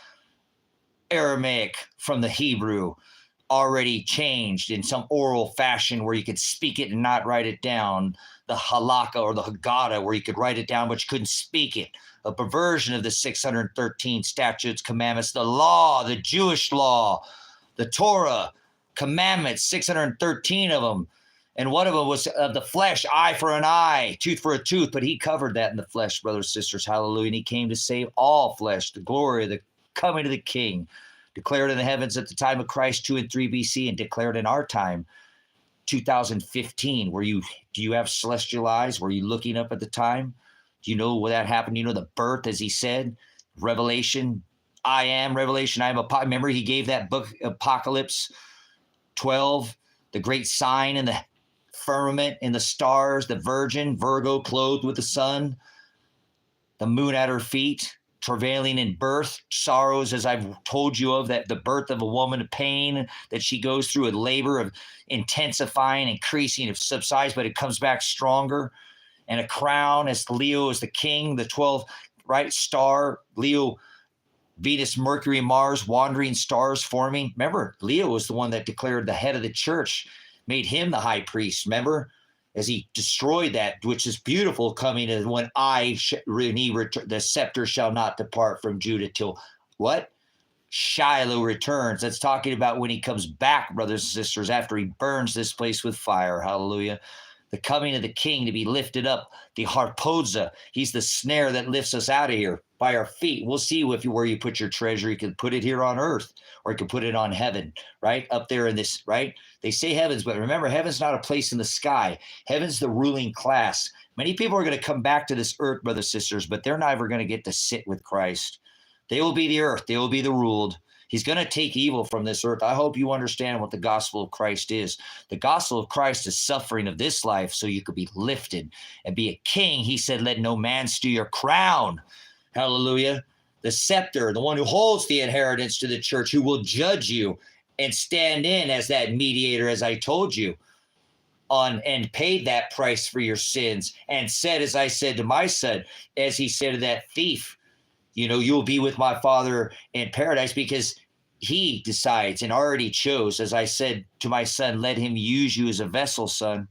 Aramaic from the Hebrew, already changed in some oral fashion where you could speak it and not write it down. The halakha or the haggadah, where you could write it down but you couldn't speak it. A perversion of the 613 statutes, commandments, the law, the Jewish law, the Torah, commandments, 613 of them. And one of them was of the flesh, eye for an eye, tooth for a tooth. But he covered that in the flesh, brothers and sisters. Hallelujah. And he came to save all flesh, the glory of the coming of the King, declared in the heavens at the time of Christ 2 and 3 BC, and declared in our time, 2015. Do you have celestial eyes? Were you looking up at the time? Do you know what that happened? You know the birth, as he said, Revelation, I am Revelation. I am. Remember, he gave that book, Apocalypse 12, the great sign in the firmament, in the stars, the virgin, Virgo, clothed with the sun, the moon at her feet, travailing in birth, sorrows, as I've told you of, that the birth of a woman, of pain that she goes through, a labor of intensifying, increasing, it subsides, but it comes back stronger. And a crown, as Leo is the king, the 12th, right, star, Leo Venus, Mercury, Mars, wandering stars forming. Remember, Leo was the one that declared the head of the church, made him the high priest. Remember, as he destroyed that, which is beautiful, coming in when the scepter shall not depart from Judah till what? Shiloh returns. That's talking about when he comes back, brothers and sisters, after he burns this place with fire. Hallelujah. The coming of the king to be lifted up, the harpoza. He's the snare that lifts us out of here by our feet. We'll see where you put your treasure. You can put it here on earth, or you can put it on heaven, right? Up there in this, right? They say heavens, but remember, heaven's not a place in the sky. Heaven's the ruling class. Many people are going to come back to this earth, brothers and sisters, but they're never going to get to sit with Christ. They will be the earth. They will be the ruled. He's going to take evil from this earth. I hope you understand what the gospel of Christ is. The gospel of Christ is suffering of this life so you could be lifted and be a king. He said, let no man steal your crown. Hallelujah. The scepter, the one who holds the inheritance to the church, who will judge you and stand in as that mediator, as I told you, and paid that price for your sins, and said, as I said to my son, as he said to that thief, you'll be with my Father in paradise, because he decides and already chose. As I said to my son, let him use you as a vessel, son.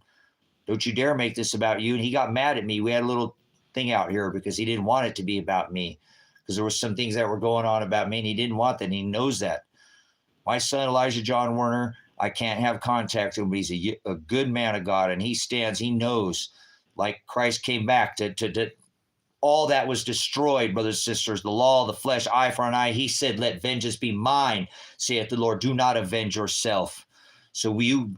Don't you dare make this about you. And he got mad at me. We had a little thing out here because he didn't want it to be about me, because there were some things that were going on about me, and he didn't want that. And he knows that. My son, Elijah John Werner, I can't have contact with him, but he's a good man of God, and he knows, like Christ came back to all that was destroyed, brothers and sisters, the law of the flesh, eye for an eye. He said, let vengeance be mine, saith the Lord. Do not avenge yourself. So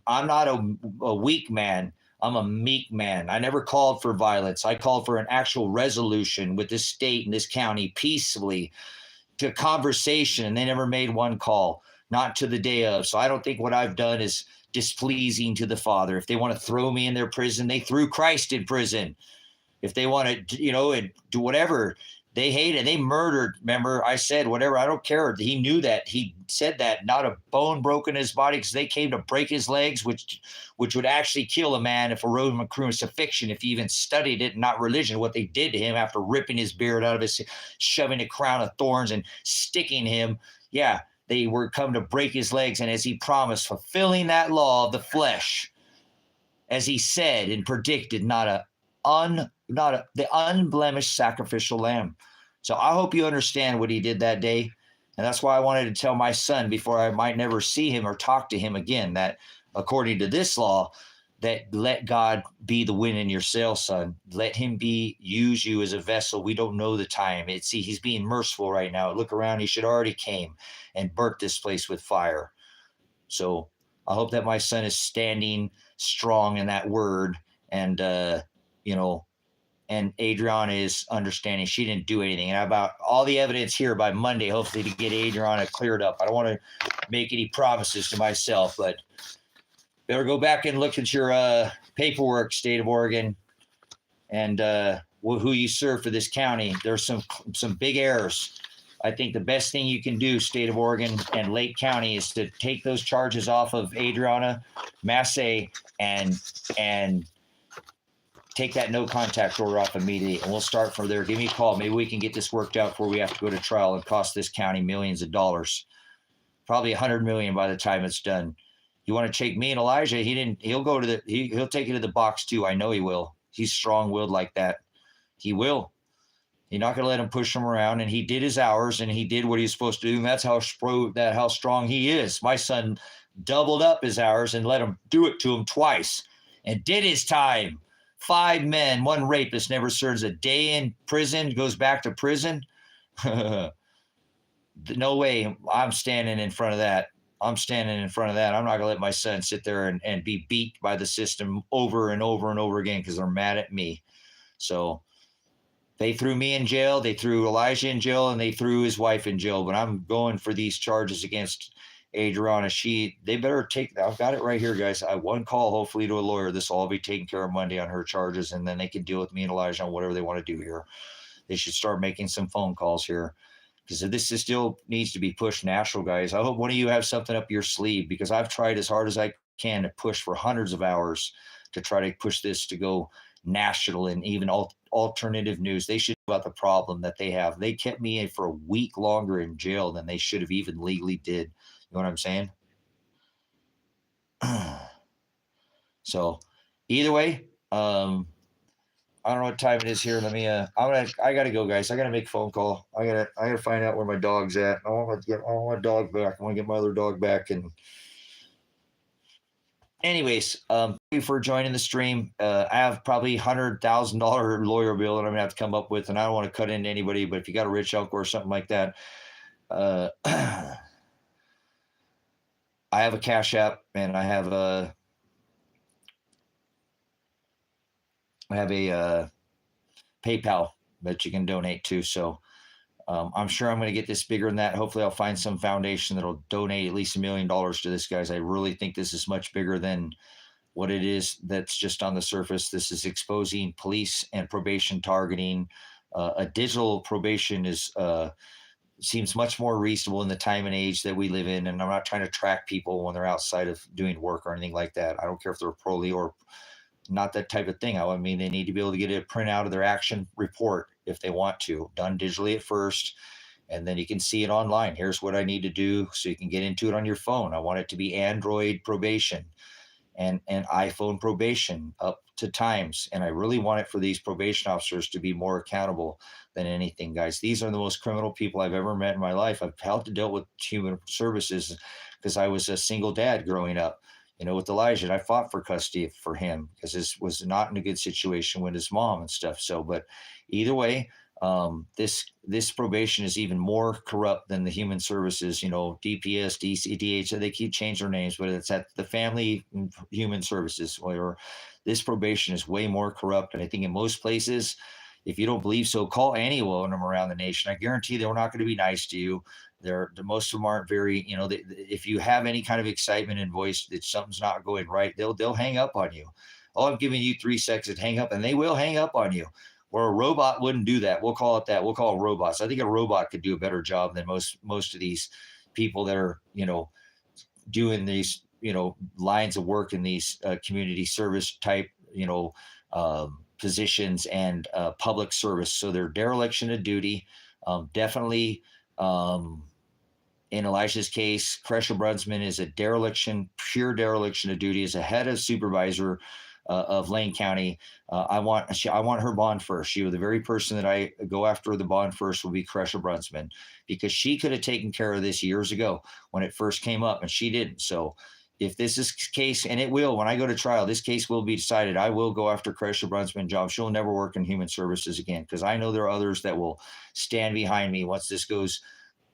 I'm not a weak man. I'm a meek man. I never called for violence. I called for an actual resolution with this state and this county peacefully, to conversation, and they never made one call, not to the day of. So I don't think what I've done is displeasing to the Father. If they want to throw me in their prison, they threw Christ in prison. If they want to, and do whatever, they hate it. They murdered. Remember, I said, whatever, I don't care. He knew that. He said that, not a bone broken in his body, because they came to break his legs, which would actually kill a man if a Roman crucifixion, if he even studied it, not religion, what they did to him after ripping his beard out of his, shoving a crown of thorns and sticking him. Yeah, they were come to break his legs. And as he promised, fulfilling that law of the flesh, as he said and predicted, the unblemished sacrificial lamb. So I hope you understand what he did that day. And that's why I wanted to tell my son, before I might never see him or talk to him again, that according to this law, that let God be the wind in your sail, son. Let him use you as a vessel. We don't know the time. He's being merciful right now. Look around. He should already came and burnt this place with fire. So I hope that my son is standing strong in that word, and and Adriana is understanding she didn't do anything. And about all the evidence here by Monday, hopefully, to get Adriana cleared up. I don't want to make any promises to myself, but better go back and look at your paperwork, state of Oregon, and who you serve for this county. There's some big errors. I think the best thing you can do, state of Oregon and Lake County, is to take those charges off of Adriana Massey and take that no contact order off immediately, and we'll start from there. Give me a call. Maybe we can get this worked out before we have to go to trial and cost this county millions of dollars, probably $100 million by the time it's done. You want to take me and Elijah? He'll take it to the box too. I know he will. He's strong-willed like that. He will. You're not going to let him push him around. And he did his hours, and he did what he was supposed to do. And that's how strong he is. My son doubled up his hours and let him do it to him twice, and did his time. 5 men, 1 rapist, never serves a day in prison, goes back to prison. No way. I'm standing in front of that. I'm not going to let my son sit there and be beat by the system over and over and over again because they're mad at me. So they threw me in jail. They threw Elijah in jail, and they threw his wife in jail. But I'm going for these charges against Adriana. They better I've got it right here, guys. I one call, hopefully, to a lawyer. This will all be taken care of Monday on her charges, and then they can deal with me and Elijah on whatever they want to do here. They should start making some phone calls here, because this still needs to be pushed national, guys. I hope one of you have something up your sleeve, because I've tried as hard as I can to push for hundreds of hours to try to push this to go national and even alternative news. They should about the problem that they have. They kept me in for a week longer in jail than they should have even legally did. You know what I'm saying? So either way, I don't know what time it is here. Let me I gotta go, guys. I gotta make a phone call. I gotta find out where my dog's at. I want my dog back. I want to get my other dog back. And anyways, thank you for joining the stream. I have probably $100,000 lawyer bill that I'm gonna have to come up with, and I don't want to cut into anybody, but if you got a rich uncle or something like that, I have a Cash App, and I have a PayPal that you can donate to. So I'm sure I'm going to get this bigger than that. Hopefully I'll find some foundation that'll donate at least $1 million to this, guys. I really think this is much bigger than what it is that's just on the surface. This is exposing police and probation targeting. A digital probation seems much more reasonable in the time and age that we live in. And I'm not trying to track people when they're outside of doing work or anything like that. I don't care if they're parolee or not, that type of thing. I mean, they need to be able to get a printout of their action report if they want to, done digitally at first, and then you can see it online. Here's what I need to do, so you can get into it on your phone. I want it to be Android probation and iPhone probation up to times. And I really want it for these probation officers to be more accountable than anything, guys. These are the most criminal people I've ever met in my life. I've had to deal with human services because I was a single dad growing up. You know, with Elijah, and I fought for custody for him because this was not in a good situation with his mom and stuff. So, but either way, this probation is even more corrupt than the human services. You know, DPS, DCDH. They keep changing their names, but it's at the Family Human Services. Where this probation is way more corrupt, and I think in most places, if you don't believe so, call any one of them around the nation. I guarantee they're not going to be nice to you. Most of them aren't very, you know, if you have any kind of excitement in voice that something's not going right, they'll hang up on you. Oh, I'm giving you 3 seconds to hang up, and they will hang up on you. Where a robot wouldn't do that. We'll call it that. We'll call it robots. I think a robot could do a better job than most of these people that are, you know, doing these, you know, lines of work in these community service type, you know, positions and public service. So they're dereliction of duty. Definitely. In Elijah's case, Cresha Brunsman is a pure dereliction of duty as a head of supervisor of Lane County. I want her bond first. She was the very person that I go after the bond first will be Cresha Brunsman, because she could have taken care of this years ago when it first came up, and she didn't. So if this is the case, and it will, when I go to trial, this case will be decided. I will go after Cresha Brunsman job. She'll never work in human services again, because I know there are others that will stand behind me once this goes,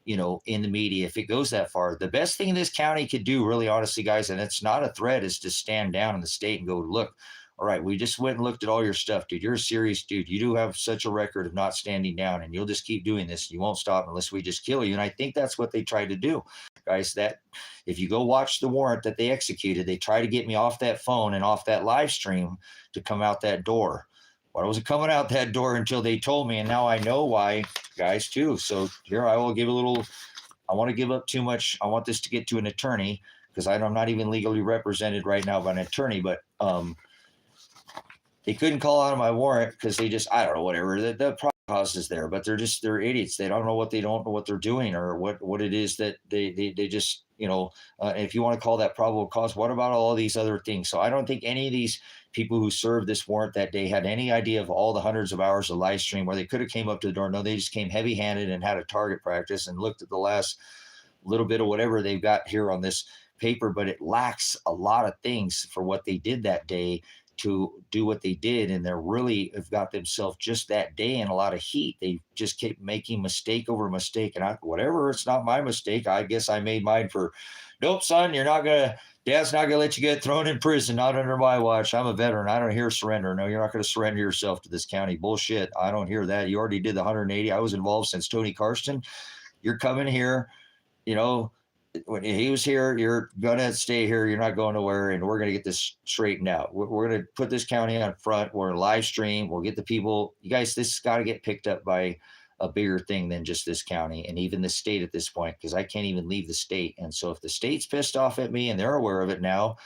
you know, in the media. If it goes that far, the best thing this county could do, really honestly, guys, and it's not a threat, is to stand down in the state and go, look, all right, we just went and looked at all your stuff, dude. You're a serious dude. You do have such a record of not standing down, and you'll just keep doing this. You won't stop unless we just kill you. And I think that's what they tried to do, guys. That if you go watch the warrant that they executed, they tried to get me off that phone and off that live stream to come out that door. Well, I wasn't coming out that door until they told me, and now I know why, guys, too. So here I will give a little. I want to give up too much. I want this to get to an attorney, because I'm not even legally represented right now by an attorney, but they couldn't call out of my warrant because they just, I don't know, whatever. The cause is there, but they're idiots. They don't know what they're doing, or what it is that they just, you know, if you want to call that probable cause, what about all these other things? So I don't think any of these people who served this warrant that day had any idea of all the hundreds of hours of live stream where they could have came up to the door. No, they just came heavy handed and had a target practice and looked at the last little bit of whatever they've got here on this paper, but it lacks a lot of things for what they did that day to do what they did. And they're really have got themselves just that day in a lot of heat. They just kept making mistake over mistake. And whatever, it's not my mistake. I guess I made mine for, nope, son, Dad's not going to let you get thrown in prison. Not under my watch. I'm a veteran. I don't hear surrender. No, you're not going to surrender yourself to this county. Bullshit. I don't hear that. You already did the 180. I was involved since Tony Karsten. You're coming here, you know, when he was here, you're gonna stay here. You're not going nowhere, and we're gonna get this straightened out. We're gonna put this county on front. We're gonna live stream. We'll get the people. You guys, this has got to get picked up by a bigger thing than just this county and even the state at this point, because I can't even leave the state. And so, if the state's pissed off at me and they're aware of it now,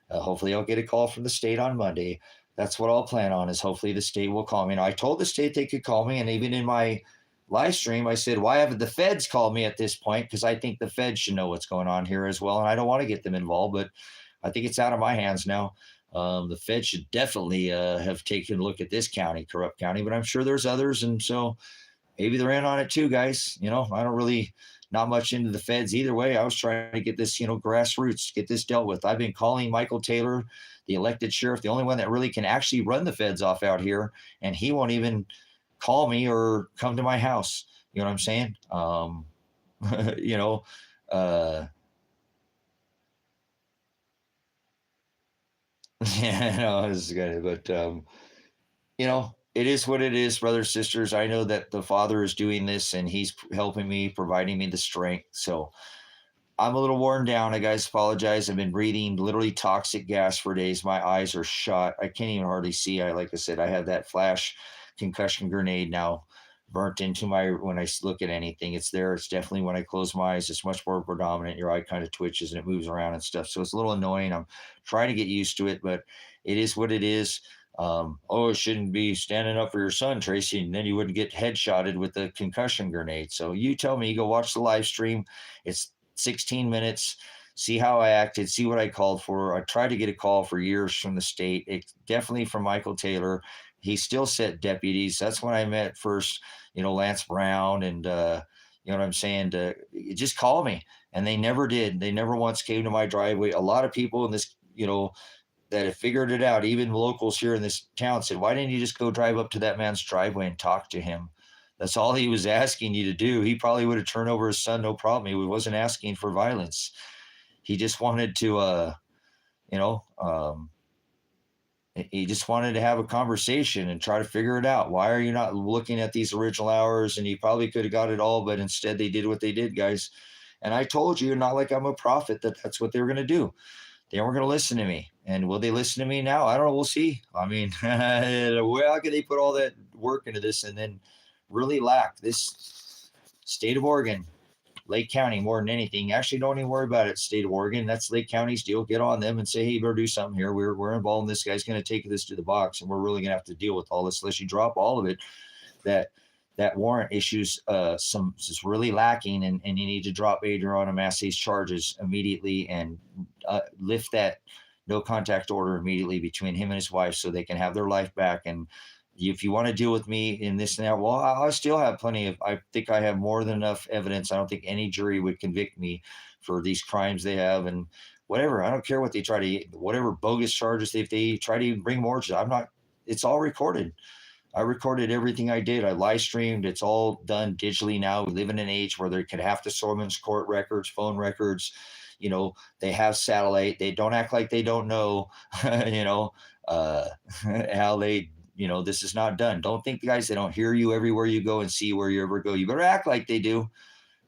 hopefully I'll get a call from the state on Monday. That's what I'll plan on, is hopefully the state will call me. And I told the state they could call me. And even in my live stream, I said, why haven't the feds called me at this point? Because I think the feds should know what's going on here as well. And I don't want to get them involved, but I think it's out of my hands now. The Fed should definitely have taken a look at this county, corrupt county, but I'm sure there's others. And so maybe they're in on it too, guys. I don't really, not much into the feds either way. I was trying to get this, grassroots, get this dealt with. I've been calling Michael Taylor, the elected sheriff, the only one that really can actually run the feds off out here, and he won't even call me or come to my house. You know what I'm saying? Yeah, no, it's good, but it is what it is, brothers, sisters. I know that the Father is doing this, and He's helping me, providing me the strength. So I'm a little worn down. I guys apologize. I've been breathing literally toxic gas for days. My eyes are shot. I can't even hardly see. Like I said, I have that flash concussion grenade now burnt into when I look at anything. It's there. It's definitely when I close my eyes, it's much more predominant. Your eye kind of twitches and it moves around and stuff. So it's a little annoying. I'm trying to get used to it, but it is what it is. It shouldn't be standing up for your son, Tracy, and then you wouldn't get headshotted with the concussion grenade. So you tell me, go watch the live stream. It's 16 minutes. See how I acted, see what I called for. I tried to get a call for years from the state. It's definitely from Michael Taylor. He still sent deputies. That's when I met first, Lance Brown, and you know what I'm saying? Just call me. And they never did. They never once came to my driveway. A lot of people in this, that have figured it out, even locals here in this town, said, why didn't you just go drive up to that man's driveway and talk to him? That's all he was asking you to do. He probably would have turned over his son, no problem. He wasn't asking for violence. He just wanted to, he just wanted to have a conversation and try to figure it out. Why are you not looking at these original hours? And he probably could have got it all, but instead they did what they did, guys. And I told you, not like I'm a prophet, that's what they were going to do. They weren't going to listen to me. And will they listen to me now? I don't know. We'll see. I mean, how can they put all that work into this and then really lack this state of Oregon, Lake County, more than anything? Actually, don't even worry about it, state of Oregon. That's Lake County's deal. Get on them and say, hey, you better do something here. We're involved in this. Guy's going to take this to the box, and we're really going to have to deal with all this unless you drop all of it. That warrant issues some is really lacking, and you need to drop Adrian Amassi's charges immediately and lift that no contact order immediately between him and his wife so they can have their life back. And if you want to deal with me in this and that, well, I still have I think I have more than enough evidence. I don't think any jury would convict me for these crimes they have, and whatever. I don't care what they whatever bogus charges, if they try to even bring more, it's all recorded. I recorded everything I did. I live streamed. It's all done digitally now. We live in an age where they could have to summons court records, phone records. They have satellite. They don't act like they don't know, how they, this is not done. Don't think, guys, they don't hear you everywhere you go and see where you ever go. You better act like they do.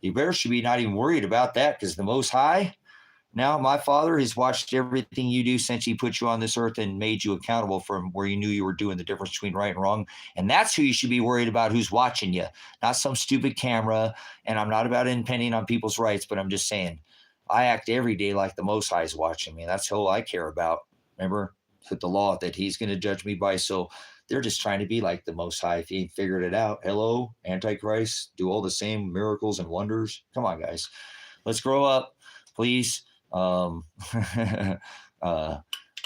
You better should be not even worried about that, because the Most High, now my Father, has watched everything you do since he put you on this earth and made you accountable from where you knew you were doing the difference between right and wrong. And that's who you should be worried about, who's watching you, not some stupid camera. And I'm not about impending on people's rights, but I'm just saying, I act every day like the Most High is watching me. That's all I care about. Remember, with the law that he's going to judge me by. So they're just trying to be like the Most High. If you ain't figured it out, hello, Antichrist, do all the same miracles and wonders. Come on, guys. Let's grow up, please. I'm not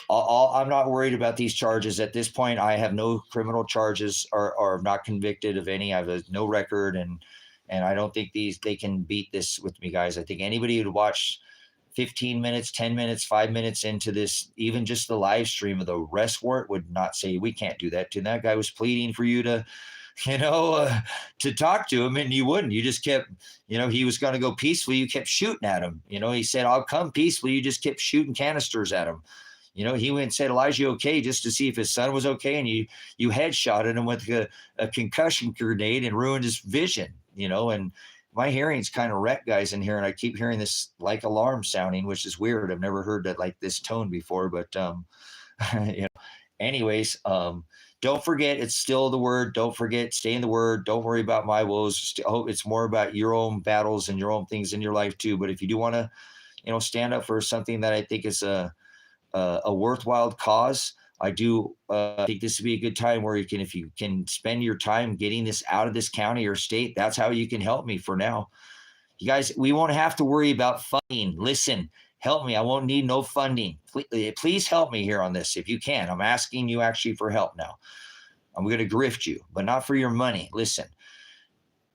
worried about these charges at this point. I have no criminal charges, or not convicted of any. I have no record, and I don't think they can beat this with me, guys. I think anybody who'd watch 15 minutes, 10 minutes, 5 minutes into this, even just the live stream of the arrest warrant, would not say, we can't do that. And that guy was pleading for you to, to talk to him, and you wouldn't. You just kept, he was going to go peacefully. You kept shooting at him. He said, I'll come peacefully. You just kept shooting canisters at him. He went and said, Elijah, okay, just to see if his son was okay. And you headshotted him with a concussion grenade and ruined his vision, and my hearing's kind of wrecked, guys, in here. And I keep hearing this like alarm sounding, which is weird. I've never heard that like this tone before, but, anyways, don't forget, it's still the word. Don't forget, stay in the word. Don't worry about my woes. It's more about your own battles and your own things in your life too. But if you do want to, stand up for something that I think is a worthwhile cause, I do think this would be a good time where if you can spend your time getting this out of this county or state, that's how you can help me for now. You guys, we won't have to worry about funding. Listen, help me. I won't need no funding. Please help me here on this if you can. I'm asking you actually for help now. I'm going to grift you, but not for your money. Listen,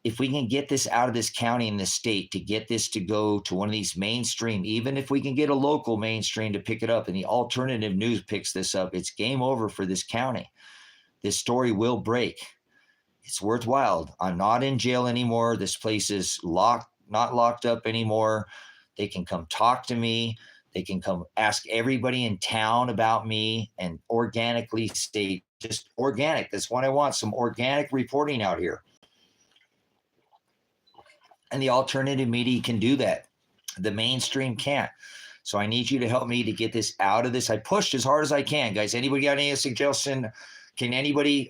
if we can get this out of this county and this state, to get this to go to one of these mainstream, even if we can get a local mainstream to pick it up and the alternative news picks this up, it's game over for this county. This story will break. It's worthwhile. I'm not in jail anymore. This place is not locked up anymore. They can come talk to me. They can come ask everybody in town about me and organically stay just organic. That's what I want. Some organic reporting out here. And the alternative media can do that. The mainstream can't. So I need you to help me to get this out of this. I pushed as hard as I can, guys. Anybody got any suggestion? Can anybody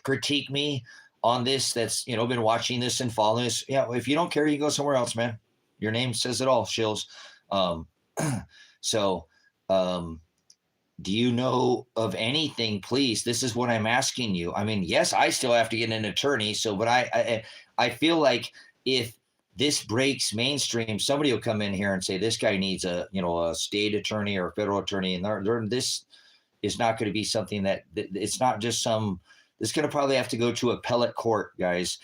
critique me on this that's, been watching this and following this? Yeah, if you don't care, you go somewhere else, man. Your name says it all, Shills. Do you know of anything, please? This is what I'm asking you. I mean, yes, I still have to get an attorney. So, but I feel like if this breaks mainstream, somebody will come in here and say, this guy needs a state attorney or a federal attorney. And this is not going to be something that it's not just this is going to probably have to go to appellate court, guys,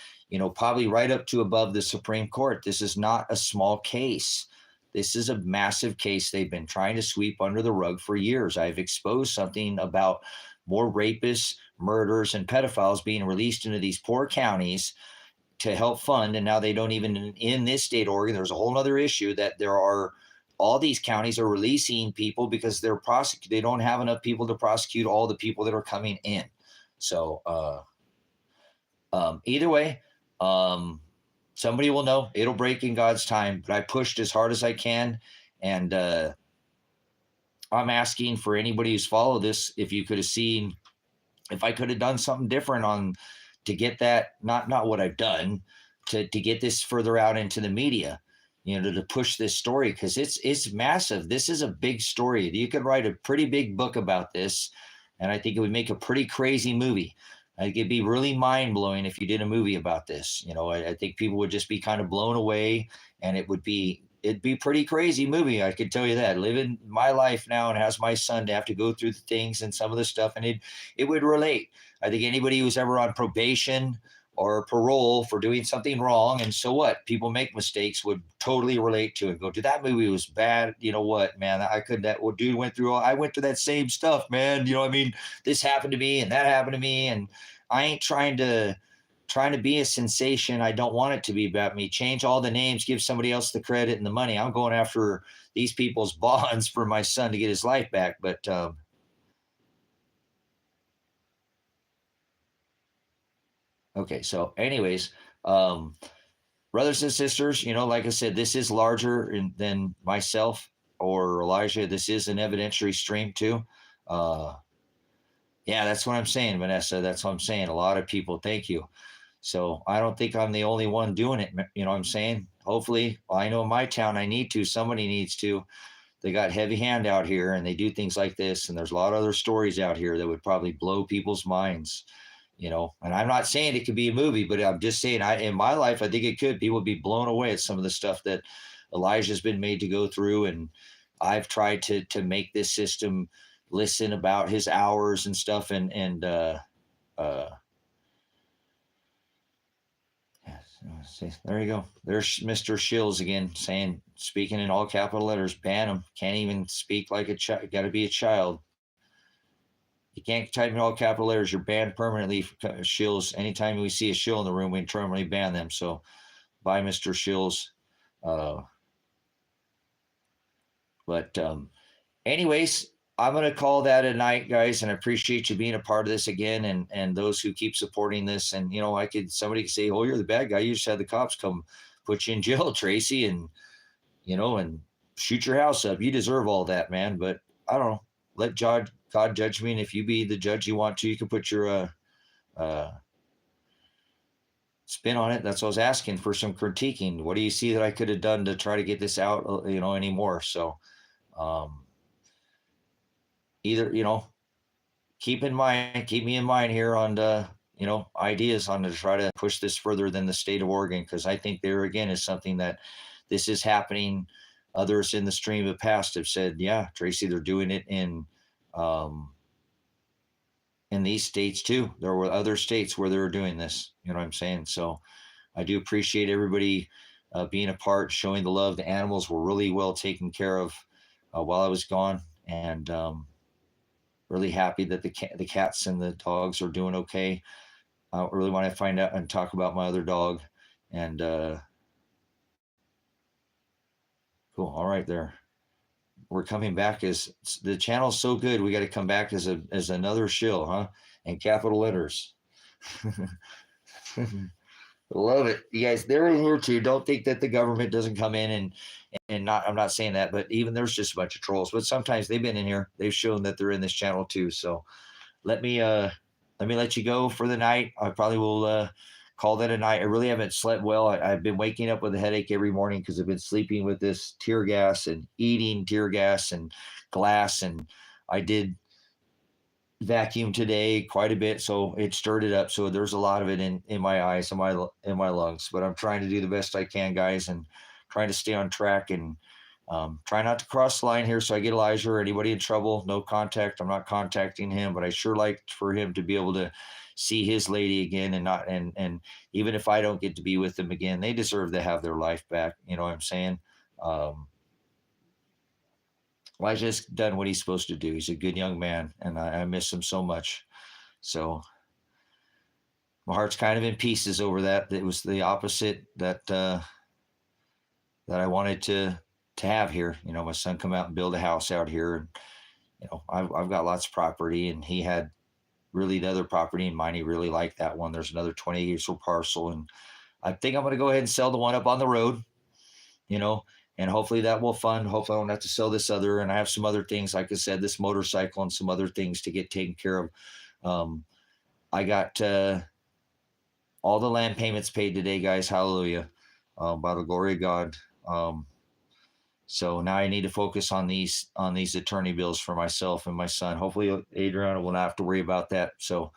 probably right up to above the Supreme Court. This is not a small case. This is a massive case they've been trying to sweep under the rug for years. I've exposed something about more rapists, murderers, and pedophiles being released into these poor counties to help fund. And now they don't even, in this state, Oregon, there's a whole other issue that all these counties are releasing people because they don't have enough people to prosecute all the people that are coming in. So either way, somebody will know. It'll break in God's time. But I pushed as hard as I can. And I'm asking for anybody who's followed this, if you could have seen, if I could have done something different to get that, not what I've done, to get this further out into the media, to push this story, because it's massive. This is a big story. You could write a pretty big book about this, and I think it would make a pretty crazy movie. I think it'd be really mind-blowing if you did a movie about this. I think people would just be kind of blown away, and it'd be pretty crazy movie. I could tell you that. Living my life now and has my son to have to go through the things and some of the stuff, and it would relate. I think anybody who's ever on probation or parole for doing something wrong, and so what? People make mistakes, would totally relate to it. Go, dude, that movie was bad. You know what, man? I went through that same stuff, man. This happened to me and that happened to me, and I ain't trying to be a sensation. I don't want it to be about me. Change all the names, give somebody else the credit and the money. I'm going after these people's bonds for my son to get his life back. But okay, so anyways, brothers and sisters, like I said, this is larger than myself or Elijah. This is an evidentiary stream too. Yeah, that's what I'm saying, Vanessa. That's what I'm saying. A lot of people, thank you. So I don't think I'm the only one doing it. You know what I'm saying? Hopefully, I know in my town I need to. Somebody needs to. They got heavy hand out here, and they do things like this. And there's a lot of other stories out here that would probably blow people's minds. And I'm not saying it could be a movie, but I'm just saying in my life, I think it could. People would be blown away at some of the stuff that Elijah's been made to go through. And I've tried to make this system listen about his hours and stuff. There you go. There's Mr. Shills again speaking in all capital letters, ban him. Can't even speak like a child. Got to be a child. You can't type in all capital letters. You're banned permanently for shills. Anytime we see a shill in the room, we permanently ban them. So bye, Mr. Shills. Anyways, I'm going to call that a night, guys, and I appreciate you being a part of this again, and those who keep supporting this. And, somebody could say, oh, you're the bad guy. You just had the cops come put you in jail, Tracy, and shoot your house up. You deserve all that, man. But I don't know. Let God judge me, and if you be the judge you want to, you can put your spin on it. That's what I was asking for, some critiquing. What do you see that I could have done to try to get this out, anymore? So either, keep me in mind here on the, ideas on to try to push this further than the state of Oregon, because I think there again is something that this is happening. Others in the stream of past have said, yeah, Tracy, they're doing it um, in these states too. There were other states where they were doing this. You know what I'm saying? So I do appreciate everybody being a part, showing the love. The animals were really well taken care of while I was gone, and really happy that the cats and the dogs are doing okay. I really want to find out and talk about my other dog. And cool. All right, there. We're coming back as the channel's so good. We got to come back as another shill, huh? And capital letters. Love it, you guys. They're in here too. Don't think that the government doesn't come in and not. I'm not saying that, but even there's just a bunch of trolls. But sometimes they've been in here. They've shown that they're in this channel too. So let me let you go for the night. I probably will call that a night. I really haven't slept well. I've been waking up with a headache every morning because I've been sleeping with this tear gas and eating tear gas and glass. And I did vacuum today quite a bit, so it stirred it up. So there's a lot of it in my eyes and my lungs. But I'm trying to do the best I can, guys, and trying to stay on track and try not to cross the line here. So I get Elijah or anybody in trouble, no contact. I'm not contacting him, but I sure like for him to be able to see his lady again, and not and even if I don't get to be with them again, they deserve to have their life back. You know what I'm saying? Elijah's done what he's supposed to do. He's a good young man, and I miss him so much. So my heart's kind of in pieces over that. It was the opposite that that I wanted to have here. My son come out and build a house out here, and I've got lots of property, and he had really the other property in mind. He really liked that one. There's another 20 acre parcel, and I think I'm going to go ahead and sell the one up on the road. And hopefully that will fund. Hopefully I don't have to sell this other. And I have some other things, like I said, this motorcycle and some other things to get taken care of. I got all the land payments paid today, guys. Hallelujah. By the glory of God. So now I need to focus on these attorney bills for myself and my son. Hopefully Adriana will not have to worry about that. So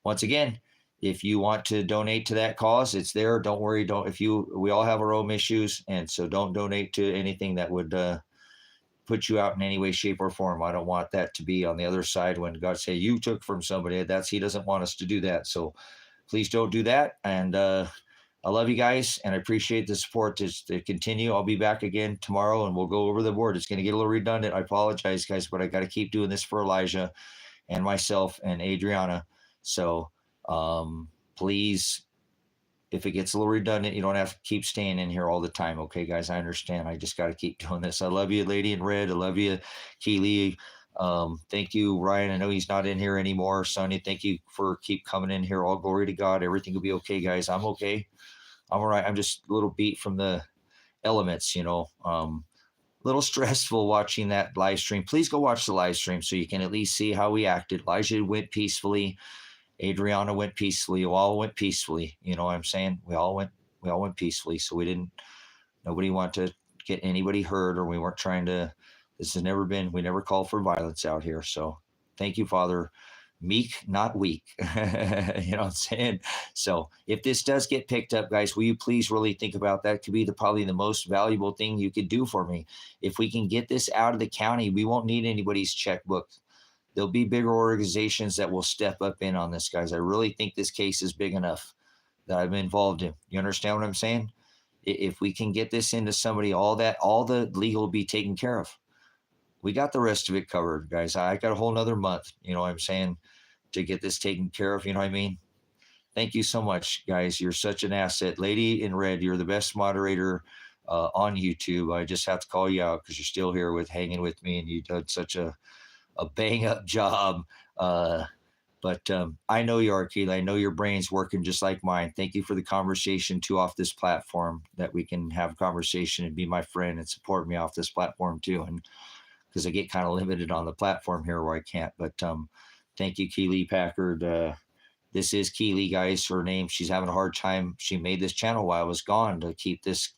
once again, if you want to donate to that cause, it's there. Don't worry. We all have our own issues. And so don't donate to anything that would put you out in any way, shape, or form. I don't want that to be on the other side when God say you took from somebody. He doesn't want us to do that. So please don't do that. And I love you guys, and I appreciate the support to continue. I'll be back again tomorrow, and we'll go over the board. It's going to get a little redundant. I apologize, guys, but I got to keep doing this for Elijah and myself and Adriana. So please, if it gets a little redundant, you don't have to keep staying in here all the time. Okay, guys, I understand. I just got to keep doing this. I love you, Lady in Red. I love you, Keely. Thank you, Ryan. I know he's not in here anymore. Sonny, thank you for keep coming in here. All glory to God. Everything will be okay, guys. I'm okay. I'm all right. I'm just a little beat from the elements, little stressful watching that live stream. Please go watch the live stream so you can at least see how we acted. Elijah went peacefully. Adriana went peacefully. We all went peacefully. You know what I'm saying? We all went peacefully. So nobody wanted to get anybody hurt, or we weren't trying to, we never called for violence out here. So thank you, Father. Meek, not weak. You know what I'm saying? So if this does get picked up, guys, will you please really think about that? It could be probably the most valuable thing you could do for me. If we can get this out of the county, we won't need anybody's checkbook. There'll be bigger organizations that will step up in on this, guys. I really think this case is big enough that I'm involved in. You understand what I'm saying? If we can get this into somebody, all the legal will be taken care of. We got the rest of it covered, guys. I got a whole nother month, you know what I'm saying, to get this taken care of. You know what I mean? Thank you so much, guys. You're such an asset. Lady in Red, you're the best moderator on YouTube. I just have to call you out because you're still here hanging with me, and you did such a bang up job. But I know you are, Keely. I know your brain's working just like mine. Thank you for the conversation too off this platform, that we can have a conversation and be my friend and support me off this platform too. And because I get kind of limited on the platform here where I can't. But thank you, Keely Packard. This is Keely, guys, her name. She's having a hard time. She made this channel while I was gone to keep this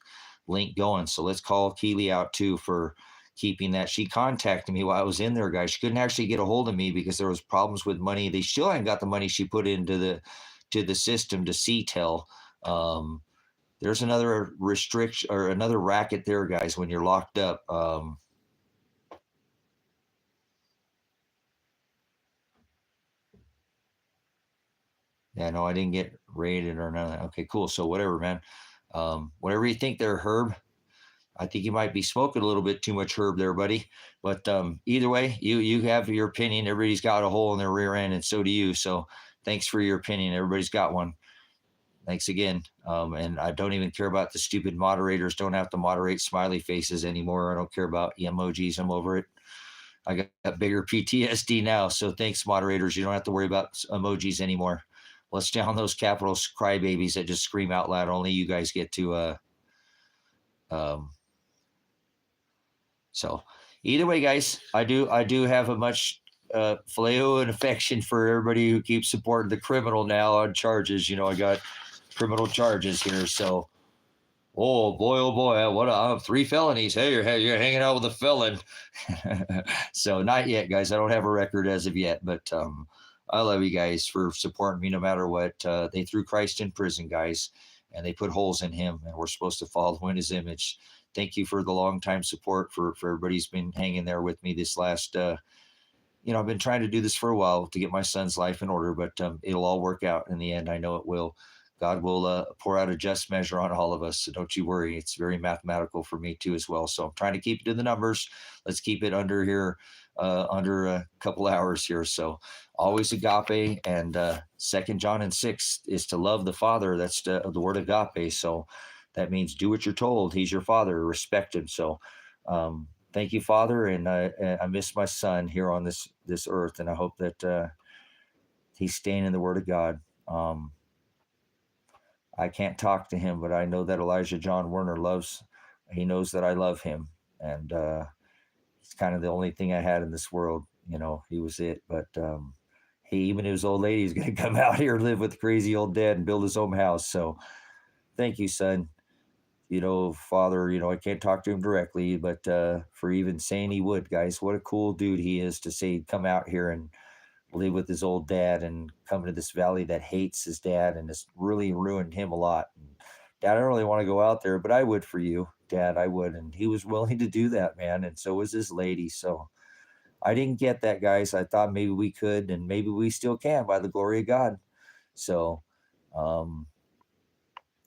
link going. So let's call Keely out too for keeping that. She contacted me while I was in there, guys. She couldn't actually get a hold of me because there was problems with money. They still hadn't got the money she put into the system to CTEL. There's another restriction or another racket there, guys, when you're locked up. Yeah, no, I didn't get raided or none of that. Okay, cool. So whatever, man. Whatever you think there, Herb. I think you might be smoking a little bit too much herb there, buddy. But either way, you have your opinion. Everybody's got a hole in their rear end, and so do you. So thanks for your opinion. Everybody's got one. Thanks again. And I don't even care about the stupid moderators. Don't have to moderate smiley faces anymore. I don't care about emojis. I'm over it. I got bigger PTSD now. So thanks, moderators. You don't have to worry about emojis anymore. Let's down those capital crybabies that just scream out loud. Only you guys get to. So either way, guys, I do have a much phileo and affection for everybody who keeps supporting the criminal now on charges. You know, I got criminal charges here. So, oh boy, what I have 3 felonies. Hey, you're hanging out with a felon. So not yet, guys. I don't have a record as of yet, but I love you guys for supporting me no matter what. They threw Christ in prison, guys, and they put holes in him, and we're supposed to follow in his image. Thank you for the long time support for everybody who's been hanging there with me this last, I've been trying to do this for a while to get my son's life in order, but it'll all work out in the end. I know it will. God will pour out a just measure on all of us. So don't you worry. It's very mathematical for me too, as well. So I'm trying to keep it to the numbers. Let's keep it under here, under a couple hours here. So always agape, and 2 John and 6 is to love the Father. That's the word agape. So that means do what you're told. He's your Father. Respect him. So thank you, Father. And I miss my son here on this earth. And I hope that he's staying in the word of God. I can't talk to him, but I know that Elijah John Werner he knows that I love him. And he's kind of the only thing I had in this world. He was it. But even his old lady is going to come out here and live with the crazy old dad and build his own house. So thank you, son. Father, I can't talk to him directly, but for even saying he would, guys, what a cool dude he is to say he'd come out here and live with his old dad and come to this valley that hates his dad and has really ruined him a lot. And Dad, I don't really want to go out there, but I would for you, Dad, I would. And he was willing to do that, man. And so was his lady. So I didn't get that, guys. I thought maybe we could, and maybe we still can by the glory of God. So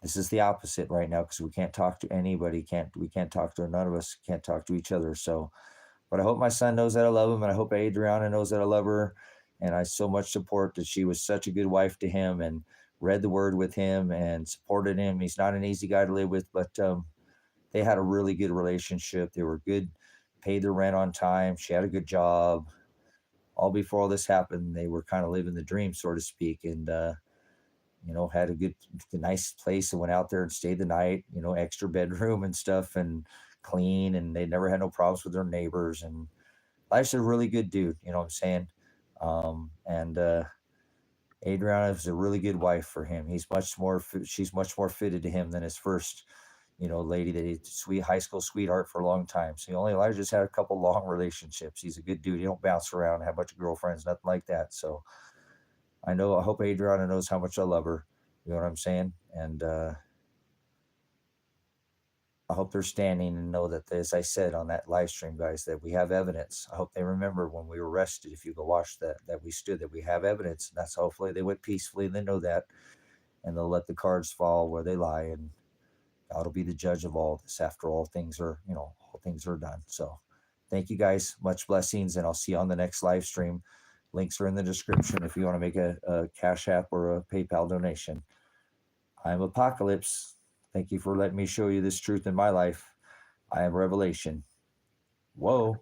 this is the opposite right now, because we can't talk to anybody. We can't talk to none of us. Can't talk to each other. So, but I hope my son knows that I love him, and I hope Adriana knows that I love her. And I so much support that she was such a good wife to him and read the word with him and supported him. He's not an easy guy to live with, but they had a really good relationship. They were good, paid their rent on time. She had a good job. All before all this happened, they were kind of living the dream, so to speak. And, had a nice place and went out there and stayed the night, extra bedroom and stuff, and clean. And they never had no problems with their neighbors. And life's a really good dude. You know what I'm saying? Adriana is a really good wife for him. She's much more fitted to him than his first, lady that he's sweet high school sweetheart for a long time. So Elijah's had a couple long relationships. He's a good dude. He don't bounce around, have a bunch of girlfriends, nothing like that. So I hope Adriana knows how much I love her. You know what I'm saying? And I hope they're standing and know that, as I said on that live stream, guys, that we have evidence. I hope they remember when we were arrested, if you go watch that we stood, that we have evidence. And that's hopefully they went peacefully, and they know that, and they'll let the cards fall where they lie, and God will be the judge of all this after all things are done. So thank you, guys. Much blessings, and I'll see you on the next live stream. Links are in the description if you want to make a Cash App or a PayPal donation. I'm Apocalypse. Thank you for letting me show you this truth in my life. I am Revelation. Whoa.